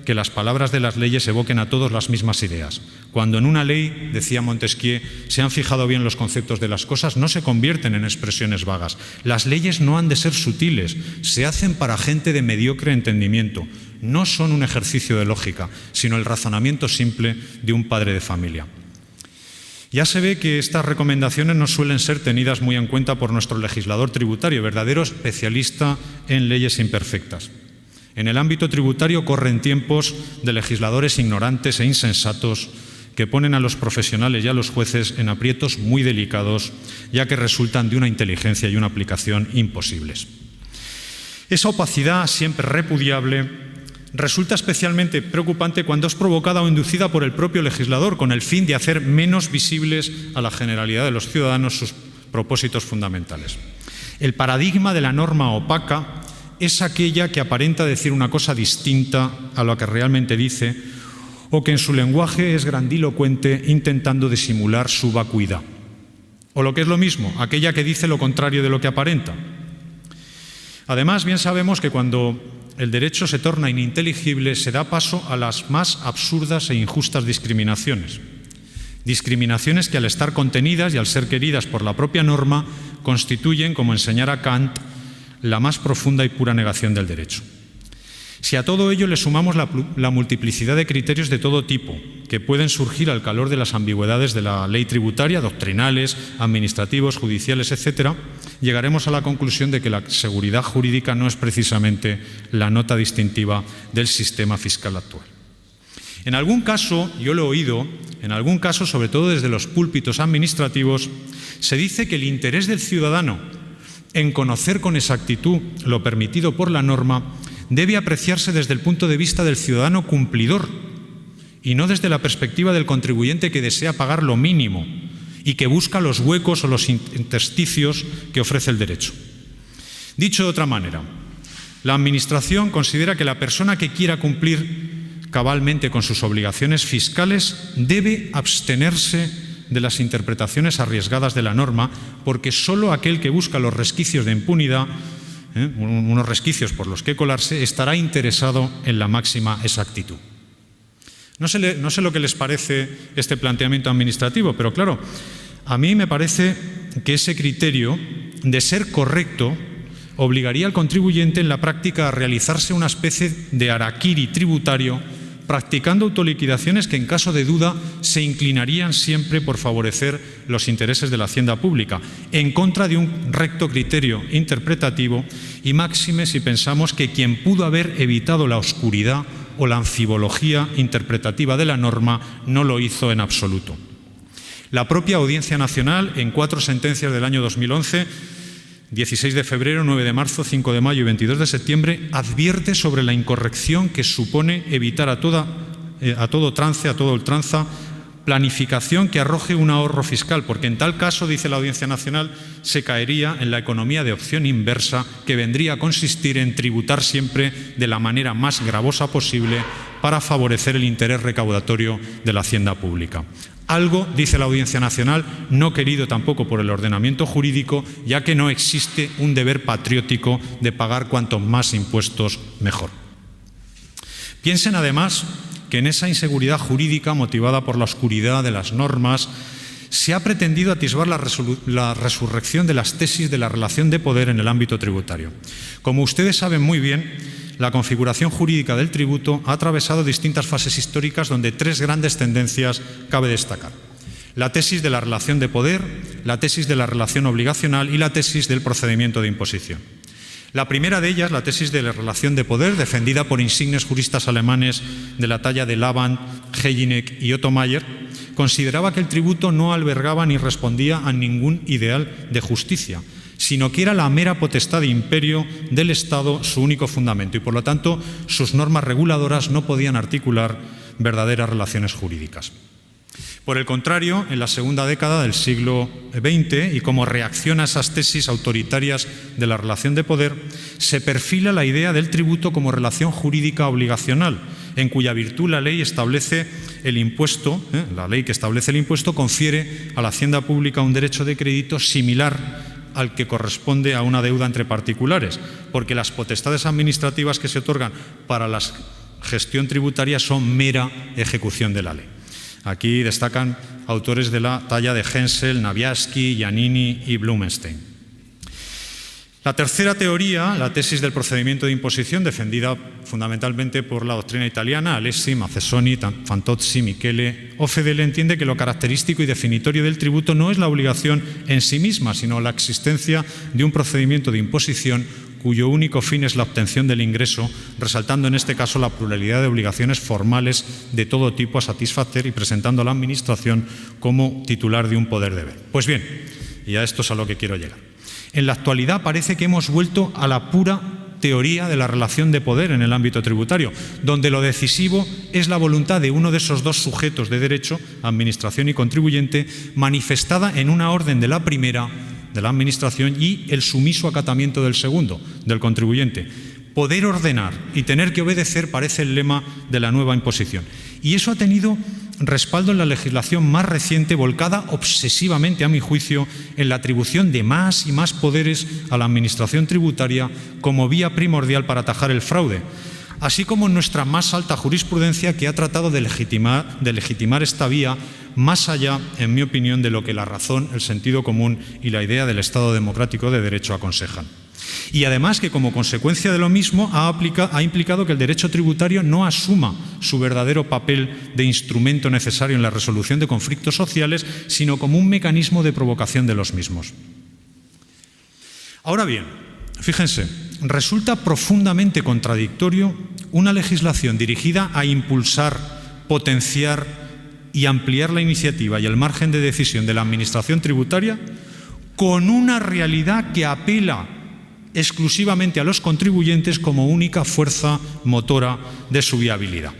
que las palabras de las leyes evoquen a todos las mismas ideas. Cuando en una ley, decía Montesquieu, se han fijado bien los conceptos de las cosas, no se convierten en expresiones vagas. Las leyes no han de ser sutiles, se hacen para gente de mediocre entendimiento. No son un ejercicio de lógica, sino el razonamiento simple de un padre de familia. Ya se ve que estas recomendaciones no suelen ser tenidas muy en cuenta por nuestro legislador tributario, verdadero especialista en leyes imperfectas. En el ámbito tributario corren tiempos de legisladores ignorantes e insensatos que ponen a los profesionales y a los jueces en aprietos muy delicados, ya que resultan de una inteligencia y una aplicación imposibles. Esa opacidad, siempre repudiable, resulta especialmente preocupante cuando es provocada o inducida por el propio legislador con el fin de hacer menos visibles a la generalidad de los ciudadanos sus propósitos fundamentales. El paradigma de la norma opaca es aquella que aparenta decir una cosa distinta a lo que realmente dice o que en su lenguaje es grandilocuente intentando disimular su vacuidad. O lo que es lo mismo, aquella que dice lo contrario de lo que aparenta. Además, bien sabemos que cuando el derecho se torna ininteligible se da paso a las más absurdas e injustas discriminaciones. Discriminaciones que al estar contenidas y al ser queridas por la propia norma constituyen, como enseñara Kant, la más profunda y pura negación del derecho. Si a todo ello le sumamos la multiplicidad de criterios de todo tipo que pueden surgir al calor de las ambigüedades de la ley tributaria, doctrinales, administrativos, judiciales, etc., llegaremos a la conclusión de que la seguridad jurídica no es precisamente la nota distintiva del sistema fiscal actual. En algún caso, yo lo he oído, en algún caso, sobre todo desde los púlpitos administrativos, se dice que el interés del ciudadano en conocer con exactitud lo permitido por la norma debe apreciarse desde el punto de vista del ciudadano cumplidor y no desde la perspectiva del contribuyente que desea pagar lo mínimo y que busca los huecos o los intersticios que ofrece el derecho. Dicho de otra manera, la Administración considera que la persona que quiera cumplir cabalmente con sus obligaciones fiscales debe abstenerse de las interpretaciones arriesgadas de la norma, porque solo aquel que busca los resquicios de impunidad, unos resquicios por los que colarse, estará interesado en la máxima exactitud. No sé lo que les parece este planteamiento administrativo, pero claro, a mí me parece que ese criterio, de ser correcto, obligaría al contribuyente en la práctica a realizarse una especie de harakiri tributario, practicando autoliquidaciones que en caso de duda se inclinarían siempre por favorecer los intereses de la hacienda pública, en contra de un recto criterio interpretativo y máxime si pensamos que quien pudo haber evitado la oscuridad o la anfibología interpretativa de la norma no lo hizo en absoluto. La propia Audiencia Nacional, en 4 sentencias del año 2011, 16 de febrero, 9 de marzo, 5 de mayo y 22 de septiembre, advierte sobre la incorrección que supone evitar a todo ultranza, planificación que arroje un ahorro fiscal, porque en tal caso, dice la Audiencia Nacional, se caería en la economía de opción inversa, que vendría a consistir en tributar siempre de la manera más gravosa posible para favorecer el interés recaudatorio de la hacienda pública. Algo, dice la Audiencia Nacional, no querido tampoco por el ordenamiento jurídico, ya que no existe un deber patriótico de pagar cuantos más impuestos mejor. Piensen además que en esa inseguridad jurídica motivada por la oscuridad de las normas se ha pretendido atisbar la resurrección de las tesis de la relación de poder en el ámbito tributario. Como ustedes saben muy bien, la configuración jurídica del tributo ha atravesado distintas fases históricas donde 3 grandes tendencias cabe destacar. La tesis de la relación de poder, la tesis de la relación obligacional y la tesis del procedimiento de imposición. La primera de ellas, la tesis de la relación de poder, defendida por insignes juristas alemanes de la talla de Laban, Jelinek y Otto Mayer, consideraba que el tributo no albergaba ni respondía a ningún ideal de justicia, sino que era la mera potestad de imperio del Estado su único fundamento y, por lo tanto, sus normas reguladoras no podían articular verdaderas relaciones jurídicas. Por el contrario, en la segunda década del siglo XX, y como reacción a esas tesis autoritarias de la relación de poder, se perfila la idea del tributo como relación jurídica obligacional, en cuya virtud la ley establece el impuesto, la ley que establece el impuesto confiere a la hacienda pública un derecho de crédito similar al que corresponde a una deuda entre particulares, porque las potestades administrativas que se otorgan para la gestión tributaria son mera ejecución de la ley. Aquí destacan autores de la talla de Hensel, Naviansky, Giannini y Blumenstein. La tercera teoría, la tesis del procedimiento de imposición, defendida fundamentalmente por la doctrina italiana, Alessi, Mazzesoni, Fantozzi, Michele o Fedele, entiende que lo característico y definitorio del tributo no es la obligación en sí misma, sino la existencia de un procedimiento de imposición cuyo único fin es la obtención del ingreso, resaltando en este caso la pluralidad de obligaciones formales de todo tipo a satisfacer y presentando a la Administración como titular de un poder deber. Pues bien, y a esto es a lo que quiero llegar. En la actualidad parece que hemos vuelto a la pura teoría de la relación de poder en el ámbito tributario, donde lo decisivo es la voluntad de uno de esos dos sujetos de derecho, Administración y contribuyente, manifestada en una orden de la primera, de la Administración, y el sumiso acatamiento del segundo, del contribuyente. Poder ordenar y tener que obedecer parece el lema de la nueva imposición. Y eso ha tenido respaldo en la legislación más reciente, volcada obsesivamente, a mi juicio, en la atribución de más y más poderes a la Administración tributaria como vía primordial para atajar el fraude, así como en nuestra más alta jurisprudencia, que ha tratado de legitimar esta vía más allá, en mi opinión, de lo que la razón, el sentido común y la idea del Estado democrático de derecho aconsejan. Y además que como consecuencia de lo mismo ha implicado que el derecho tributario no asuma su verdadero papel de instrumento necesario en la resolución de conflictos sociales, sino como un mecanismo de provocación de los mismos. Ahora bien, fíjense, resulta profundamente contradictorio una legislación dirigida a impulsar, potenciar y ampliar la iniciativa y el margen de decisión de la Administración tributaria con una realidad que apela exclusivamente a los contribuyentes como única fuerza motora de su viabilidad.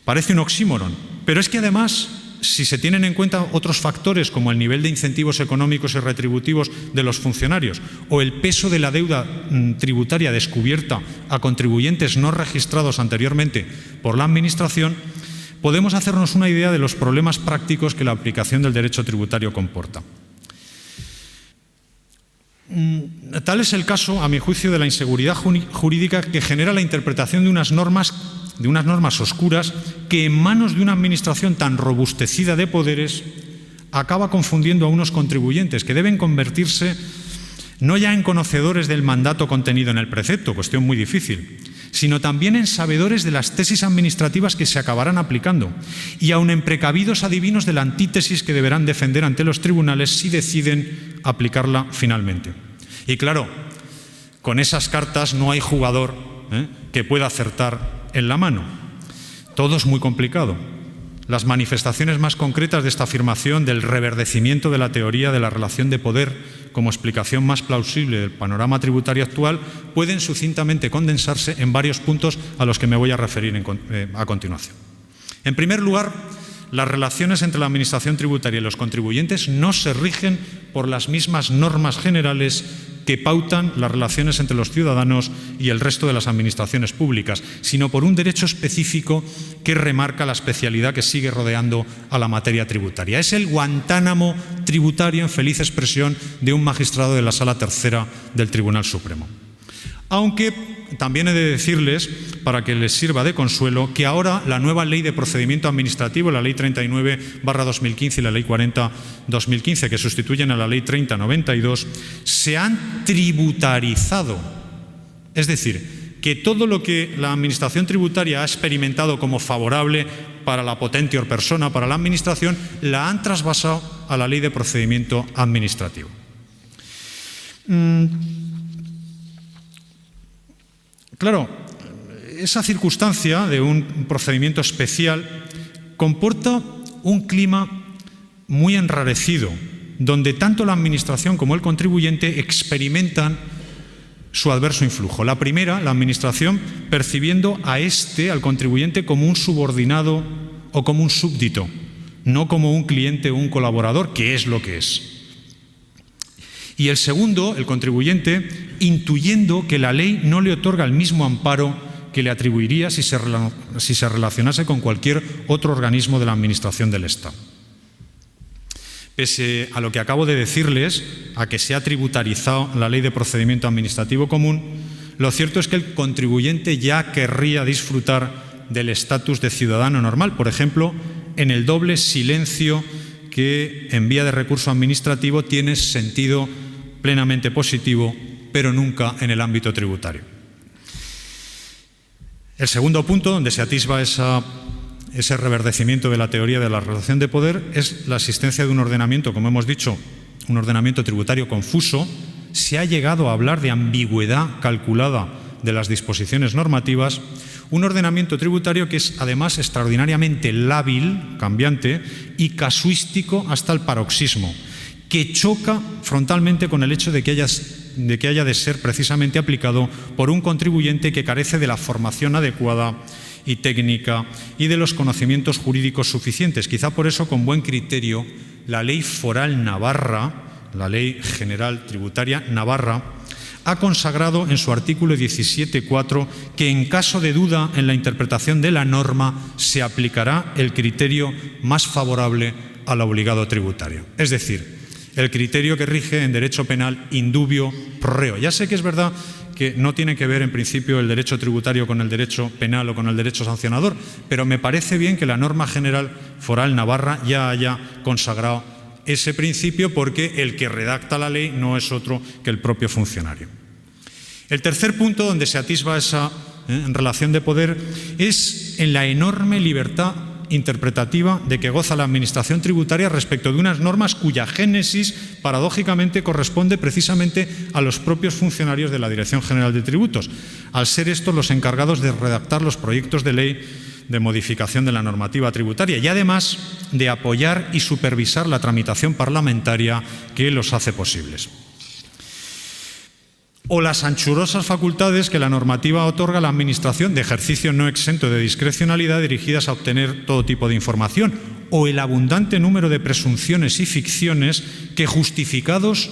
Parece un oxímoron, pero es que además, si se tienen en cuenta otros factores como el nivel de incentivos económicos y retributivos de los funcionarios o el peso de la deuda tributaria descubierta a contribuyentes no registrados anteriormente por la Administración, podemos hacernos una idea de los problemas prácticos que la aplicación del derecho tributario comporta. Tal es el caso, a mi juicio, de la inseguridad jurídica que genera la interpretación de unas normas oscuras que, en manos de una Administración tan robustecida de poderes, acaba confundiendo a unos contribuyentes que deben convertirse no ya en conocedores del mandato contenido en el precepto, cuestión muy difícil, sino también en sabedores de las tesis administrativas que se acabarán aplicando y aun en precavidos adivinos de la antítesis que deberán defender ante los tribunales si deciden aplicarla finalmente. Y claro, con esas cartas no hay jugador que pueda acertar en la mano. Todo es muy complicado. Las manifestaciones más concretas de esta afirmación del reverdecimiento de la teoría de la relación de poder como explicación más plausible del panorama tributario actual pueden sucintamente condensarse en varios puntos a los que me voy a referir a continuación. En primer lugar, las relaciones entre la Administración tributaria y los contribuyentes no se rigen por las mismas normas generales que pautan las relaciones entre los ciudadanos y el resto de las administraciones públicas, sino por un derecho específico que remarca la especialidad que sigue rodeando a la materia tributaria. Es el Guantánamo tributario, en feliz expresión de un magistrado de la Sala Tercera del Tribunal Supremo. Aunque también he de decirles, para que les sirva de consuelo, que ahora la nueva Ley de Procedimiento Administrativo, la Ley 39/2015 y la Ley 40/2015, que sustituyen a la Ley 30/92, se han tributarizado. Es decir, que todo lo que la Administración tributaria ha experimentado como favorable para la potentior persona, para la Administración, la han trasvasado a la Ley de Procedimiento Administrativo. Claro, esa circunstancia de un procedimiento especial comporta un clima muy enrarecido, donde tanto la Administración como el contribuyente experimentan su adverso influjo. La primera, la Administración, percibiendo al contribuyente, como un subordinado o como un súbdito, no como un cliente o un colaborador, que es lo que es. Y el segundo, el contribuyente, intuyendo que la ley no le otorga el mismo amparo que le atribuiría si se relacionase con cualquier otro organismo de la Administración del Estado. Pese a lo que acabo de decirles, a que se ha tributarizado la Ley de Procedimiento Administrativo Común, lo cierto es que el contribuyente ya querría disfrutar del estatus de ciudadano normal, por ejemplo, en el doble silencio que en vía de recurso administrativo tiene sentido plenamente positivo, pero nunca en el ámbito tributario. El segundo punto, donde se atisba ese reverdecimiento de la teoría de la relación de poder, es la existencia de un ordenamiento, como hemos dicho, un ordenamiento tributario confuso. Se ha llegado a hablar de ambigüedad calculada de las disposiciones normativas, un ordenamiento tributario que es además extraordinariamente lábil, cambiante y casuístico hasta el paroxismo, que choca frontalmente con el hecho de que haya de ser precisamente aplicado por un contribuyente que carece de la formación adecuada y técnica y de los conocimientos jurídicos suficientes. Quizá por eso, con buen criterio, la Ley Foral Navarra, la Ley General Tributaria Navarra, ha consagrado en su artículo 17.4 que en caso de duda en la interpretación de la norma se aplicará el criterio más favorable al obligado tributario. Es decir, el criterio que rige en derecho penal indubio pro reo. Ya sé que es verdad que no tiene que ver en principio el derecho tributario con el derecho penal o con el derecho sancionador, pero me parece bien que la norma general foral Navarra ya haya consagrado ese principio, porque el que redacta la ley no es otro que el propio funcionario. El tercer punto donde se atisba esa relación de poder es en la enorme libertad interpretativa de que goza la Administración tributaria respecto de unas normas cuya génesis, paradójicamente, corresponde precisamente a los propios funcionarios de la Dirección General de Tributos, al ser estos los encargados de redactar los proyectos de ley de modificación de la normativa tributaria y además de apoyar y supervisar la tramitación parlamentaria que los hace posibles. O las anchurosas facultades que la normativa otorga a la Administración de ejercicio no exento de discrecionalidad dirigidas a obtener todo tipo de información, o el abundante número de presunciones y ficciones que, justificados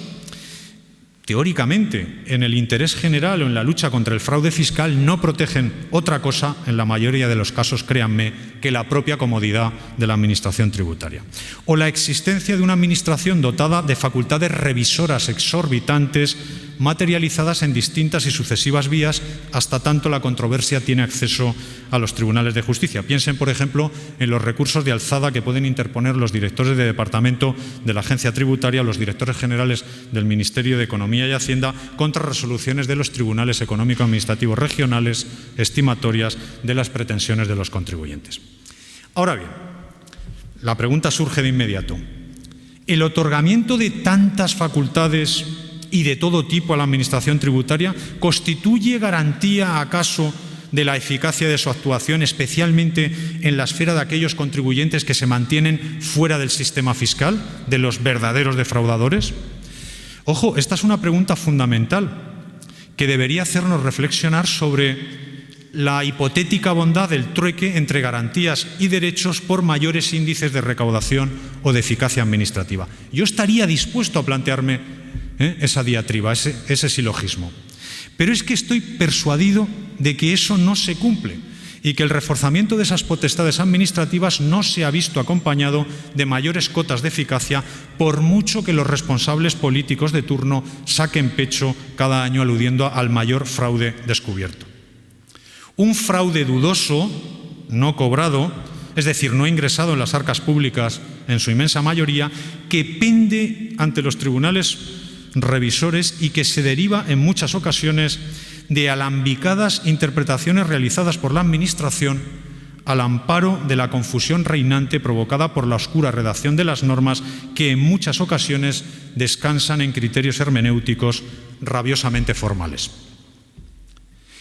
teóricamente en el interés general o en la lucha contra el fraude fiscal, no protegen otra cosa, en la mayoría de los casos, créanme, que la propia comodidad de la Administración tributaria. O la existencia de una Administración dotada de facultades revisoras exorbitantes, materializadas en distintas y sucesivas vías, hasta tanto la controversia tiene acceso a los tribunales de justicia. Piensen, por ejemplo, en los recursos de alzada que pueden interponer los directores de departamento de la Agencia Tributaria o los directores generales del Ministerio de Economía y Hacienda contra resoluciones de los tribunales económico-administrativos regionales estimatorias de las pretensiones de los contribuyentes. Ahora bien, la pregunta surge de inmediato. ¿El otorgamiento de tantas facultades y de todo tipo a la Administración tributaria constituye garantía, acaso, de la eficacia de su actuación, especialmente en la esfera de aquellos contribuyentes que se mantienen fuera del sistema fiscal, de los verdaderos defraudadores? Ojo, esta es una pregunta fundamental que debería hacernos reflexionar sobre la hipotética bondad del trueque entre garantías y derechos por mayores índices de recaudación o de eficacia administrativa. Yo estaría dispuesto a plantearme esa diatriba, ese silogismo. Pero es que estoy persuadido de que eso no se cumple y que el reforzamiento de esas potestades administrativas no se ha visto acompañado de mayores cotas de eficacia, por mucho que los responsables políticos de turno saquen pecho cada año aludiendo al mayor fraude descubierto. Un fraude dudoso, no cobrado, es decir, no ingresado en las arcas públicas en su inmensa mayoría, que pende ante los tribunales revisores y que se deriva en muchas ocasiones de alambicadas interpretaciones realizadas por la Administración al amparo de la confusión reinante provocada por la oscura redacción de las normas, que en muchas ocasiones descansan en criterios hermenéuticos rabiosamente formales.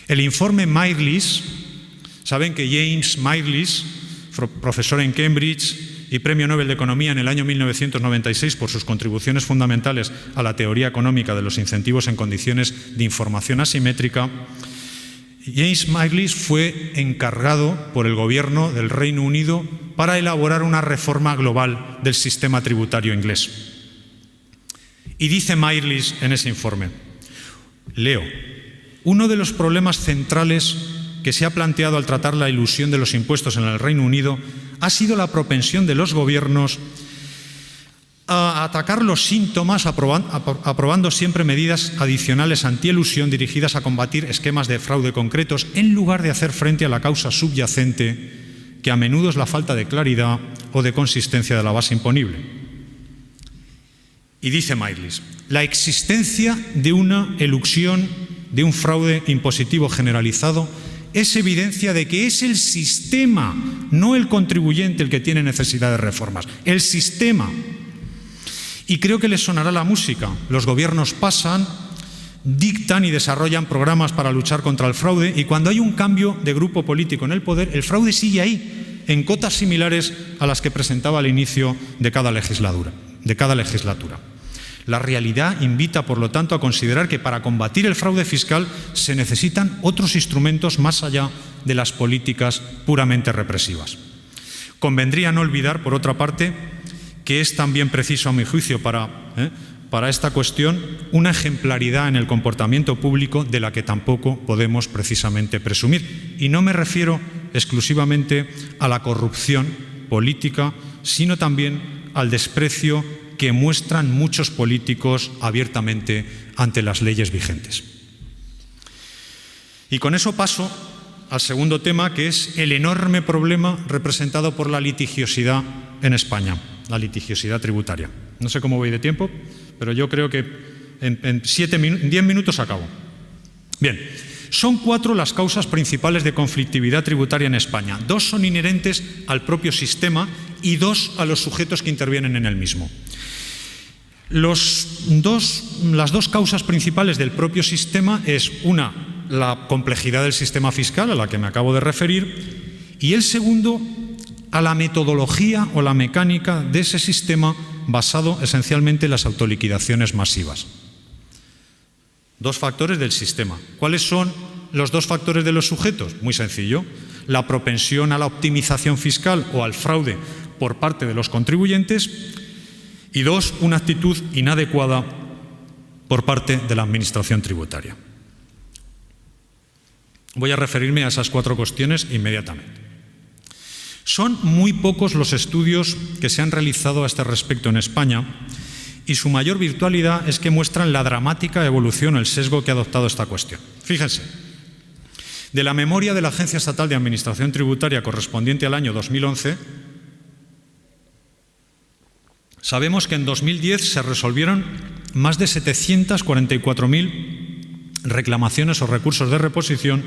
El informe Mirrlees, saben que James Mirrlees, profesor en Cambridge y Premio Nobel de Economía en el año 1996 por sus contribuciones fundamentales a la teoría económica de los incentivos en condiciones de información asimétrica, James Mirrlees fue encargado por el gobierno del Reino Unido para elaborar una reforma global del sistema tributario inglés. Y dice Mirrlees en ese informe, leo, uno de los problemas centrales que se ha planteado al tratar la elusión de los impuestos en el Reino Unido ha sido la propensión de los gobiernos a atacar los síntomas, aprobando siempre medidas adicionales antielusión dirigidas a combatir esquemas de fraude concretos, en lugar de hacer frente a la causa subyacente, que a menudo es la falta de claridad o de consistencia de la base imponible. Y dice Mirrlees, la existencia de una elusión, de un fraude impositivo generalizado, es evidencia de que es el sistema, no el contribuyente, el que tiene necesidad de reformas, el sistema. Y creo que les sonará la música. Los gobiernos pasan, dictan y desarrollan programas para luchar contra el fraude, y cuando hay un cambio de grupo político en el poder, el fraude sigue ahí, en cotas similares a las que presentaba al inicio de cada legislatura. La realidad invita, por lo tanto, a considerar que para combatir el fraude fiscal se necesitan otros instrumentos más allá de las políticas puramente represivas. Convendría no olvidar, por otra parte, que es también preciso, a mi juicio, para esta cuestión, una ejemplaridad en el comportamiento público de la que tampoco podemos precisamente presumir. Y no me refiero exclusivamente a la corrupción política, sino también al desprecio que muestran muchos políticos abiertamente ante las leyes vigentes. Y con eso paso al segundo tema, que es el enorme problema representado por la litigiosidad en España, la litigiosidad tributaria. No sé cómo voy de tiempo, pero yo creo que en 10 minutos acabo. Bien, son 4 las causas principales de conflictividad tributaria en España. 2 son inherentes al propio sistema y 2 a los sujetos que intervienen en el mismo. Las dos causas principales del propio sistema es una, la complejidad del sistema fiscal a la que me acabo de referir, y el segundo, a la metodología o la mecánica de ese sistema basado esencialmente en las autoliquidaciones masivas. 2 factores del sistema. ¿Cuáles son los 2 factores de los sujetos? Muy sencillo. La propensión a la optimización fiscal o al fraude por parte de los contribuyentes, y 2, una actitud inadecuada por parte de la Administración tributaria. Voy a referirme a esas 4 cuestiones inmediatamente. Son muy pocos los estudios que se han realizado a este respecto en España, y su mayor virtualidad es que muestran la dramática evolución, el sesgo que ha adoptado esta cuestión. Fíjense, de la memoria de la Agencia Estatal de Administración Tributaria correspondiente al año 2011, sabemos que en 2010 se resolvieron más de 744.000 reclamaciones o recursos de reposición,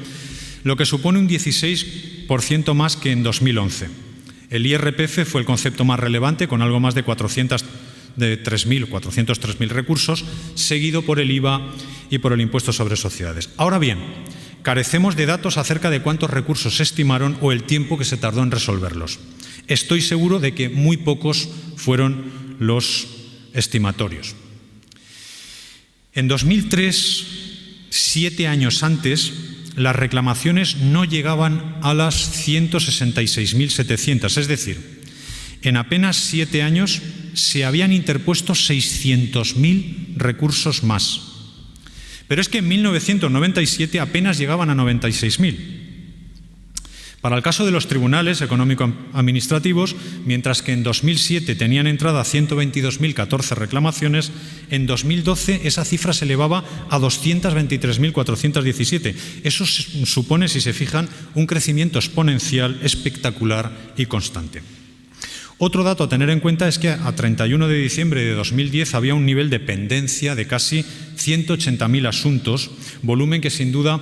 lo que supone un 16% más que en 2011. El IRPF fue el concepto más relevante, con algo más de 403.000 recursos, seguido por el IVA y por el impuesto sobre sociedades. Ahora bien, carecemos de datos acerca de cuántos recursos se estimaron o el tiempo que se tardó en resolverlos. Estoy seguro de que muy pocos fueron los estimatorios. En 2003, 7 años antes, las reclamaciones no llegaban a las 166.700, es decir, en apenas 7 años se habían interpuesto 600.000 recursos más. Pero es que en 1997 apenas llegaban a 96.000. Para el caso de los tribunales económico-administrativos, mientras que en 2007 tenían entrada 122.014 reclamaciones, en 2012 esa cifra se elevaba a 223.417. Eso supone, si se fijan, un crecimiento exponencial, espectacular y constante. Otro dato a tener en cuenta es que a 31 de diciembre de 2010 había un nivel de pendencia de casi 180.000 asuntos, volumen que sin duda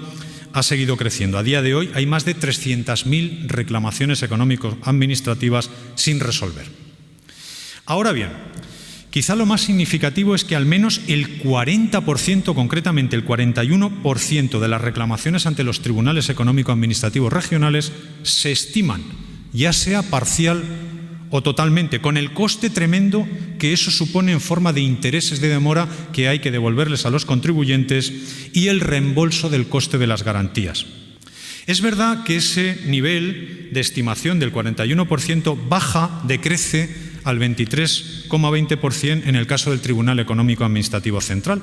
ha seguido creciendo. A día de hoy hay más de 300.000 reclamaciones económico-administrativas sin resolver. Ahora bien, quizá lo más significativo es que al menos el 40%, concretamente el 41% de las reclamaciones ante los tribunales económico-administrativos regionales se estiman, ya sea parcial o totalmente, con el coste tremendo que eso supone en forma de intereses de demora que hay que devolverles a los contribuyentes y el reembolso del coste de las garantías. Es verdad que ese nivel de estimación del 41% decrece al 23,20% en el caso del Tribunal Económico Administrativo Central.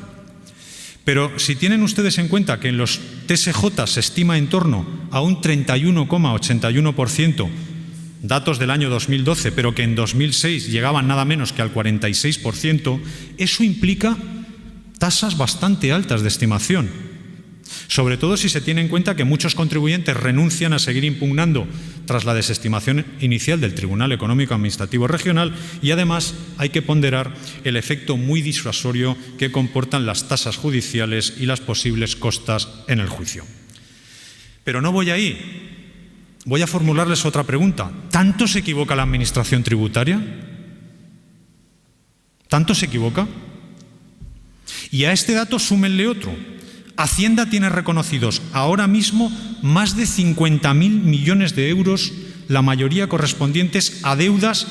Pero si tienen ustedes en cuenta que en los TSJ se estima en torno a un 31,81%, datos del año 2012, pero que en 2006 llegaban nada menos que al 46%, eso implica tasas bastante altas de estimación. Sobre todo si se tiene en cuenta que muchos contribuyentes renuncian a seguir impugnando tras la desestimación inicial del Tribunal Económico Administrativo Regional, y además hay que ponderar el efecto muy disuasorio que comportan las tasas judiciales y las posibles costas en el juicio. Pero no voy ahí. Voy a formularles otra pregunta. ¿Tanto se equivoca la Administración tributaria? ¿Tanto se equivoca? Y a este dato súmenle otro. Hacienda tiene reconocidos ahora mismo más de 50.000 millones de euros, la mayoría correspondientes a deudas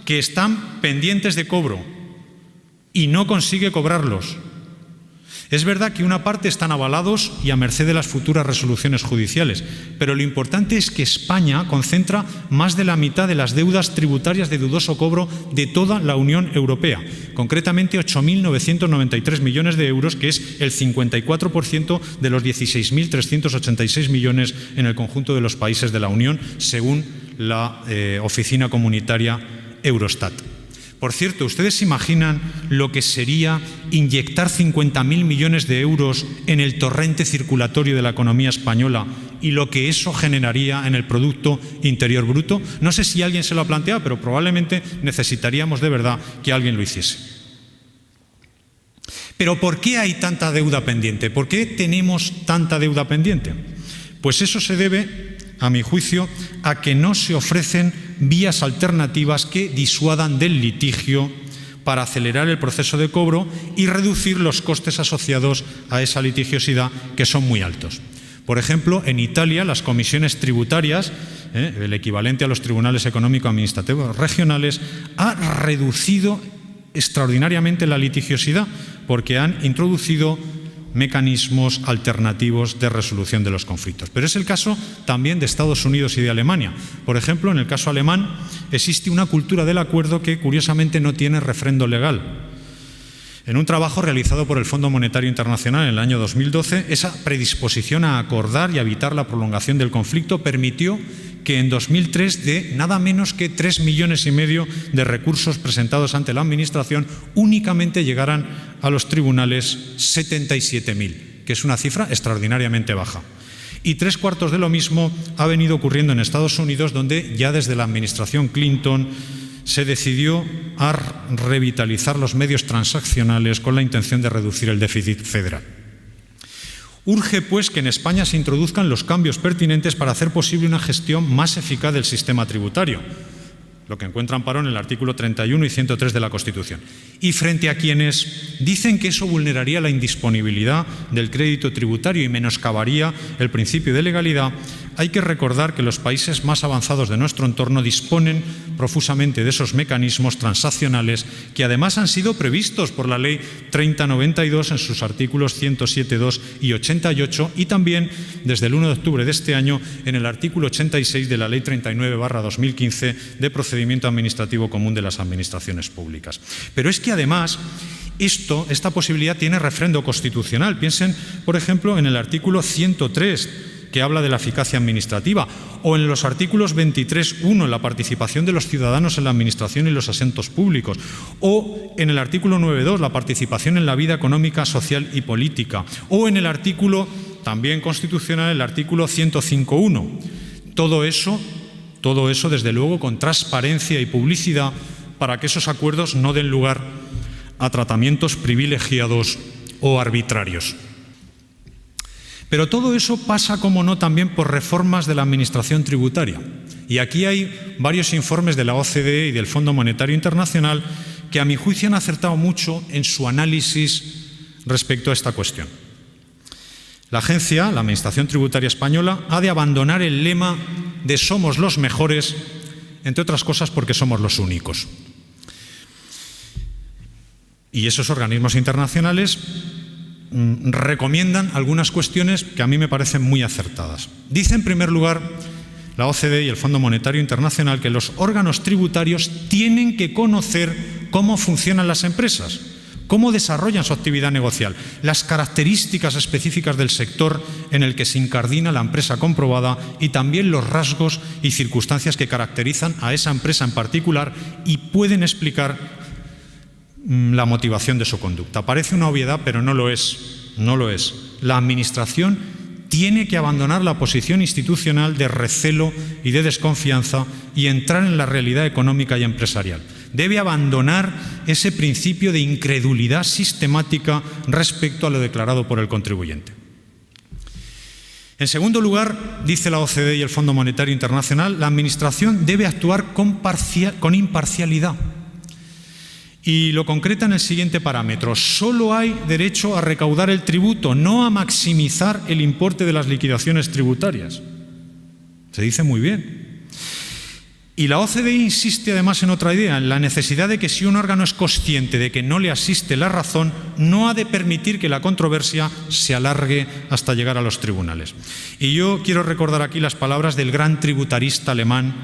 que están pendientes de cobro y no consigue cobrarlos. Es verdad que una parte están avalados y a merced de las futuras resoluciones judiciales, pero lo importante es que España concentra más de la mitad de las deudas tributarias de dudoso cobro de toda la Unión Europea, concretamente 8.993 millones de euros, que es el 54% de los 16.386 millones en el conjunto de los países de la Unión, según la Oficina Comunitaria Eurostat. Por cierto, ¿ustedes se imaginan lo que sería inyectar 50.000 millones de euros en el torrente circulatorio de la economía española y lo que eso generaría en el Producto Interior Bruto? No sé si alguien se lo ha planteado, pero probablemente necesitaríamos de verdad que alguien lo hiciese. Pero ¿por qué hay tanta deuda pendiente? ¿Por qué tenemos tanta deuda pendiente? Pues eso se debe, a mi juicio, a que no se ofrecen vías alternativas que disuadan del litigio para acelerar el proceso de cobro y reducir los costes asociados a esa litigiosidad, que son muy altos. Por ejemplo, en Italia las comisiones tributarias, el equivalente a los tribunales económico-administrativos regionales, ha reducido extraordinariamente la litigiosidad porque han introducido mecanismos alternativos de resolución de los conflictos. Pero es el caso también de Estados Unidos y de Alemania. Por ejemplo, en el caso alemán existe una cultura del acuerdo que curiosamente no tiene refrendo legal. En un trabajo realizado por el Fondo Monetario Internacional en el año 2012, esa predisposición a acordar y a evitar la prolongación del conflicto permitió que en 2003 de nada menos que 3,5 millones de recursos presentados ante la Administración únicamente llegaran a los tribunales 77.000, que es una cifra extraordinariamente baja. Y 3/4 de lo mismo ha venido ocurriendo en Estados Unidos, donde ya desde la Administración Clinton se decidió a revitalizar los medios transaccionales con la intención de reducir el déficit federal. Urge, pues, que en España se introduzcan los cambios pertinentes para hacer posible una gestión más eficaz del sistema tributario, lo que encuentra amparo en el artículo 31 y 103 de la Constitución. Y frente a quienes dicen que eso vulneraría la indisponibilidad del crédito tributario y menoscabaría el principio de legalidad, hay que recordar que los países más avanzados de nuestro entorno disponen profusamente de esos mecanismos transaccionales que además han sido previstos por la Ley 3092 en sus artículos 107.2 y 88, y también desde el 1 de octubre de este año en el artículo 86 de la Ley 39/2015 de Procedimiento Administrativo Común de las Administraciones Públicas. Pero es que además esta posibilidad tiene refrendo constitucional. Piensen, por ejemplo, en el artículo 103, que habla de la eficacia administrativa, o en los artículos 23.1, la participación de los ciudadanos en la administración y los asuntos públicos, o en el artículo 9.2, la participación en la vida económica, social y política, o en el artículo también constitucional, el artículo 105.1. Todo eso, desde luego, con transparencia y publicidad para que esos acuerdos no den lugar a tratamientos privilegiados o arbitrarios. Pero todo eso pasa, como no, también por reformas de la Administración tributaria. Y aquí hay varios informes de la OCDE y del Fondo Monetario Internacional que, a mi juicio, han acertado mucho en su análisis respecto a esta cuestión. La agencia, la Administración Tributaria Española, ha de abandonar el lema de somos los mejores, entre otras cosas porque somos los únicos. Y esos organismos internacionales recomiendan algunas cuestiones que a mí me parecen muy acertadas. Dice, en primer lugar, la OCDE y el Fondo Monetario Internacional que los órganos tributarios tienen que conocer cómo funcionan las empresas, cómo desarrollan su actividad negocial, las características específicas del sector en el que se incardina la empresa comprobada y también los rasgos y circunstancias que caracterizan a esa empresa en particular y pueden explicar la motivación de su conducta. Parece una obviedad, pero no lo es. No lo es. La Administración tiene que abandonar la posición institucional de recelo y de desconfianza y entrar en la realidad económica y empresarial. Debe abandonar ese principio de incredulidad sistemática respecto a lo declarado por el contribuyente. En segundo lugar, dice la OCDE y el Fondo Monetario Internacional, la Administración debe actuar con imparcialidad. Y lo concreta en el siguiente parámetro: solo hay derecho a recaudar el tributo, no a maximizar el importe de las liquidaciones tributarias. Se dice muy bien. Y la OCDE insiste además en otra idea, en la necesidad de que si un órgano es consciente de que no le asiste la razón, no ha de permitir que la controversia se alargue hasta llegar a los tribunales. Y yo quiero recordar aquí las palabras del gran tributarista alemán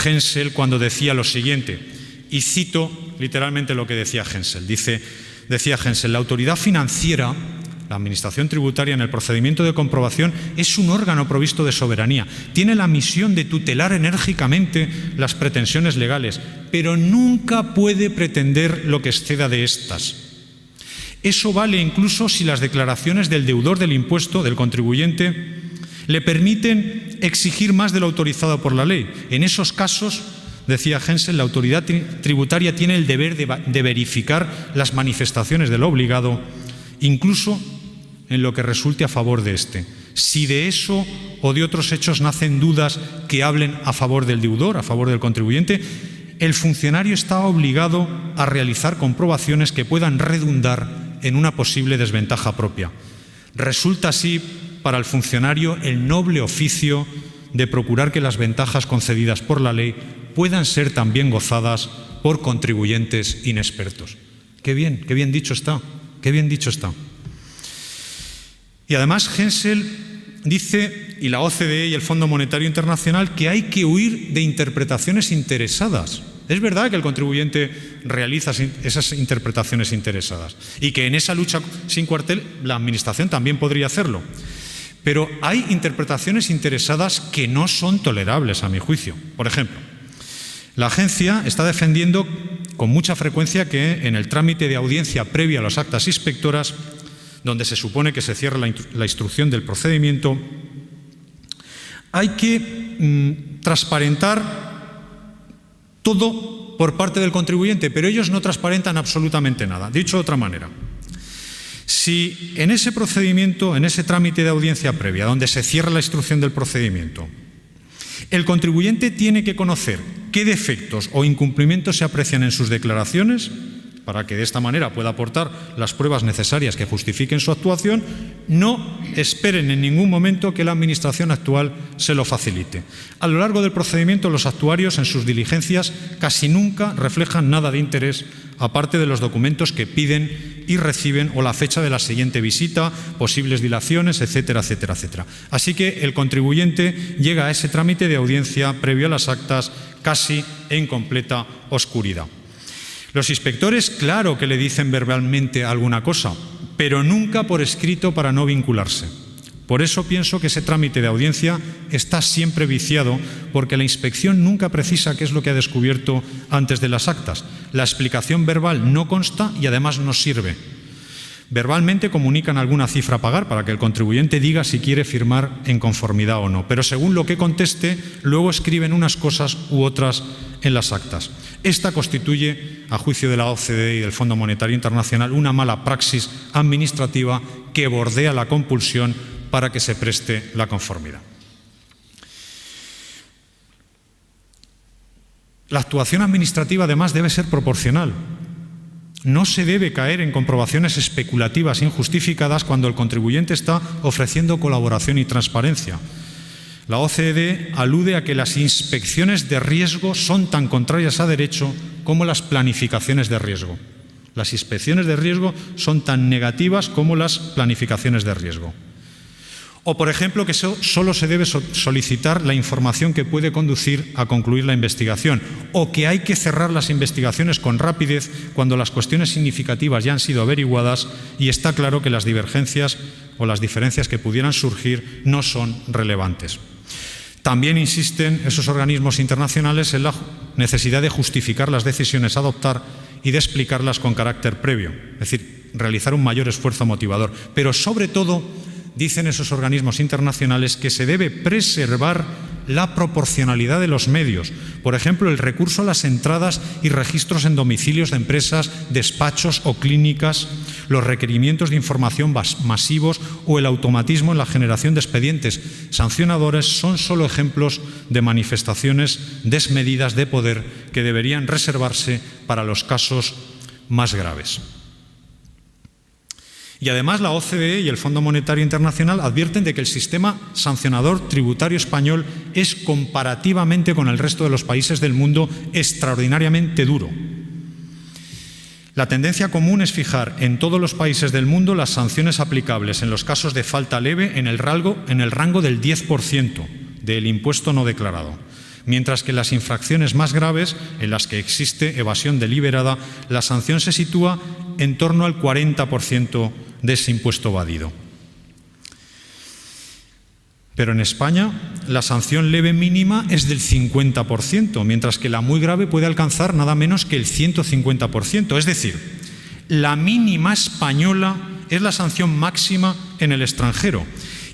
Hensel cuando decía lo siguiente, y cito literalmente lo que decía Hensel. Decía Hensel: la autoridad financiera, la Administración tributaria en el procedimiento de comprobación, es un órgano provisto de soberanía. Tiene la misión de tutelar enérgicamente las pretensiones legales, pero nunca puede pretender lo que exceda de estas. Eso vale incluso si las declaraciones del deudor del impuesto, del contribuyente, le permiten exigir más de lo autorizado por la ley. En esos casos, decía Hensel, la autoridad tributaria tiene el deber de verificar las manifestaciones del obligado, incluso en lo que resulte a favor de éste. Si de eso o de otros hechos nacen dudas que hablen a favor del deudor, a favor del contribuyente, el funcionario está obligado a realizar comprobaciones que puedan redundar en una posible desventaja propia. Resulta así para el funcionario el noble oficio de procurar que las ventajas concedidas por la ley puedan ser también gozadas por contribuyentes inexpertos. Qué bien dicho está, qué bien dicho está. Y además Hensel dice, y la OCDE y el Fondo Monetario Internacional, que hay que huir de interpretaciones interesadas. Es verdad que el contribuyente realiza esas interpretaciones interesadas y que en esa lucha sin cuartel la Administración también podría hacerlo. Pero hay interpretaciones interesadas que no son tolerables, a mi juicio. Por ejemplo, la agencia está defendiendo con mucha frecuencia que en el trámite de audiencia previa a las actas inspectoras, donde se supone que se cierra la instrucción del procedimiento, hay que transparentar todo por parte del contribuyente, pero ellos no transparentan absolutamente nada. Dicho de otra manera, si en ese procedimiento, en ese trámite de audiencia previa, donde se cierra la instrucción del procedimiento, el contribuyente tiene que conocer qué defectos o incumplimientos se aprecian en sus declaraciones, para que de esta manera pueda aportar las pruebas necesarias que justifiquen su actuación, no esperen en ningún momento que la Administración actual se lo facilite. A lo largo del procedimiento, los actuarios en sus diligencias casi nunca reflejan nada de interés, aparte de los documentos que piden y reciben o la fecha de la siguiente visita, posibles dilaciones, etcétera, etcétera, etcétera. Así que el contribuyente llega a ese trámite de audiencia previo a las actas casi en completa oscuridad. Los inspectores, claro que le dicen verbalmente alguna cosa, pero nunca por escrito para no vincularse. Por eso pienso que ese trámite de audiencia está siempre viciado, porque la inspección nunca precisa qué es lo que ha descubierto antes de las actas. La explicación verbal no consta y además no sirve. Verbalmente comunican alguna cifra a pagar para que el contribuyente diga si quiere firmar en conformidad o no, pero según lo que conteste, luego escriben unas cosas u otras en las actas. Esta constituye, a juicio de la OCDE y del Fondo Monetario Internacional, una mala praxis administrativa que bordea la compulsión para que se preste la conformidad. La actuación administrativa, además, debe ser proporcional. No se debe caer en comprobaciones especulativas injustificadas cuando el contribuyente está ofreciendo colaboración y transparencia. La OCDE alude a que las inspecciones de riesgo son tan contrarias a derecho como las planificaciones de riesgo. Las inspecciones de riesgo son tan negativas como las planificaciones de riesgo. O, por ejemplo, que solo se debe solicitar la información que puede conducir a concluir la investigación, o que hay que cerrar las investigaciones con rapidez cuando las cuestiones significativas ya han sido averiguadas y está claro que las divergencias o las diferencias que pudieran surgir no son relevantes. También insisten esos organismos internacionales en la necesidad de justificar las decisiones a adoptar y de explicarlas con carácter previo, es decir, realizar un mayor esfuerzo motivador. Pero sobre todo, dicen esos organismos internacionales que se debe preservar la proporcionalidad de los medios. Por ejemplo, el recurso a las entradas y registros en domicilios de empresas, despachos o clínicas, los requerimientos de información masivos o el automatismo en la generación de expedientes sancionadores son solo ejemplos de manifestaciones desmedidas de poder que deberían reservarse para los casos más graves. Y además la OCDE y el Fondo Monetario Internacional advierten de que el sistema sancionador tributario español es comparativamente con el resto de los países del mundo extraordinariamente duro. La tendencia común es fijar en todos los países del mundo las sanciones aplicables en los casos de falta leve en el rango del 10% del impuesto no declarado, mientras que en las infracciones más graves, en las que existe evasión deliberada, la sanción se sitúa en torno al 40% de ese impuesto evadido. Pero en España la sanción leve mínima es del 50%, mientras que la muy grave puede alcanzar nada menos que el 150%. Es decir, la mínima española es la sanción máxima en el extranjero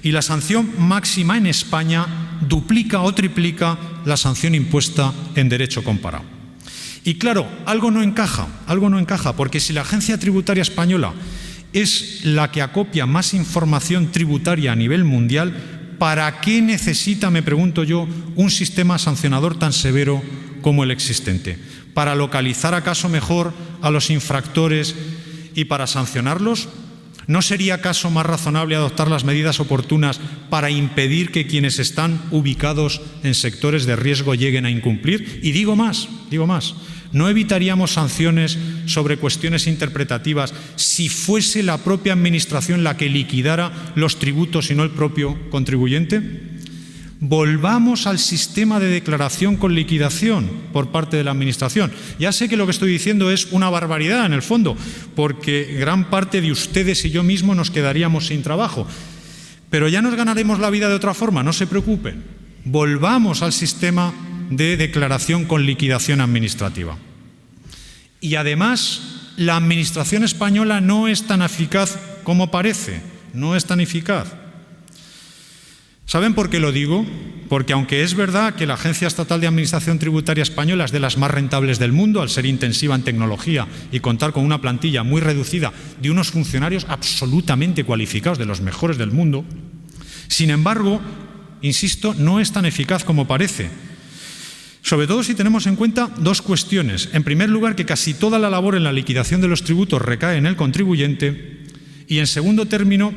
y la sanción máxima en España duplica o triplica la sanción impuesta en derecho comparado. Y claro, algo no encaja, porque si la Agencia Tributaria Española es la que acopia más información tributaria a nivel mundial, ¿para qué necesita, me pregunto yo, un sistema sancionador tan severo como el existente? ¿Para localizar acaso mejor a los infractores y para sancionarlos? ¿No sería acaso más razonable adoptar las medidas oportunas para impedir que quienes están ubicados en sectores de riesgo lleguen a incumplir? Y digo más, ¿no evitaríamos sanciones sobre cuestiones interpretativas si fuese la propia Administración la que liquidara los tributos y no el propio contribuyente? Volvamos al sistema de declaración con liquidación por parte de la Administración. Ya sé que lo que estoy diciendo es una barbaridad en el fondo, porque gran parte de ustedes y yo mismo nos quedaríamos sin trabajo. Pero ya nos ganaremos la vida de otra forma, no se preocupen. Volvamos al sistema de declaración con liquidación administrativa. Y además, la Administración española no es tan eficaz como parece, no es tan eficaz. ¿Saben por qué lo digo? Porque aunque es verdad que la Agencia Estatal de Administración Tributaria Española es de las más rentables del mundo, al ser intensiva en tecnología y contar con una plantilla muy reducida de unos funcionarios absolutamente cualificados, de los mejores del mundo, sin embargo, insisto, no es tan eficaz como parece. Sobre todo si tenemos en cuenta dos cuestiones. En primer lugar, que casi toda la labor en la liquidación de los tributos recae en el contribuyente y, en segundo término,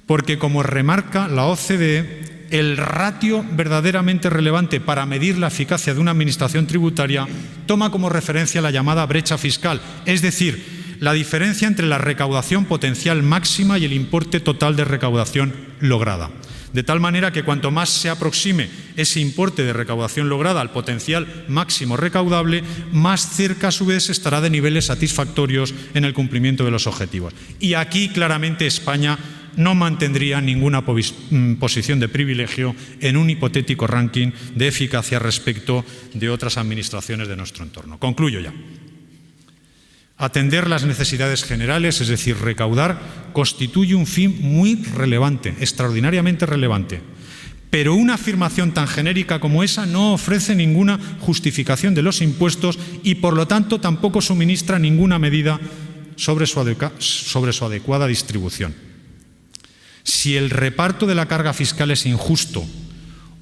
porque, como remarca la OCDE, el ratio verdaderamente relevante para medir la eficacia de una administración tributaria toma como referencia la llamada brecha fiscal, es decir, la diferencia entre la recaudación potencial máxima y el importe total de recaudación lograda. De tal manera que cuanto más se aproxime ese importe de recaudación lograda al potencial máximo recaudable, más cerca a su vez estará de niveles satisfactorios en el cumplimiento de los objetivos. Y aquí claramente España no mantendría ninguna posición de privilegio en un hipotético ranking de eficacia respecto de otras administraciones de nuestro entorno. Concluyo ya. Atender las necesidades generales, es decir, recaudar, constituye un fin muy relevante, extraordinariamente relevante. Pero una afirmación tan genérica como esa no ofrece ninguna justificación de los impuestos y, por lo tanto, tampoco suministra ninguna medida sobre su adecuada distribución. Si el reparto de la carga fiscal es injusto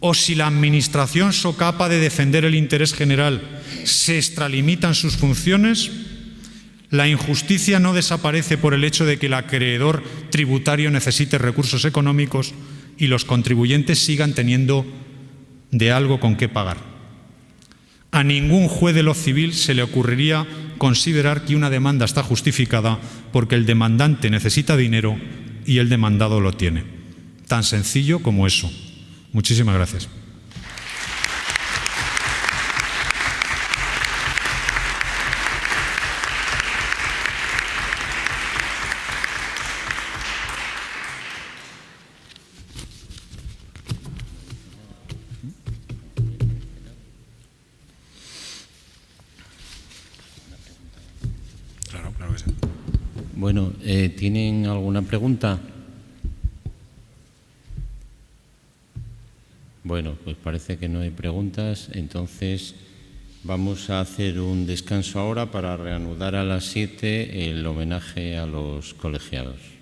o si la Administración socapa de defender el interés general, se extralimitan sus funciones, la injusticia no desaparece por el hecho de que el acreedor tributario necesite recursos económicos y los contribuyentes sigan teniendo de algo con qué pagar. A ningún juez de lo civil se le ocurriría considerar que una demanda está justificada porque el demandante necesita dinero y el demandado lo tiene. Tan sencillo como eso. Muchísimas gracias. Claro que sí. Bueno, ¿tienen alguna pregunta? Bueno, pues parece que no hay preguntas, entonces vamos a hacer un descanso ahora para reanudar a las 7 el homenaje a los colegiados.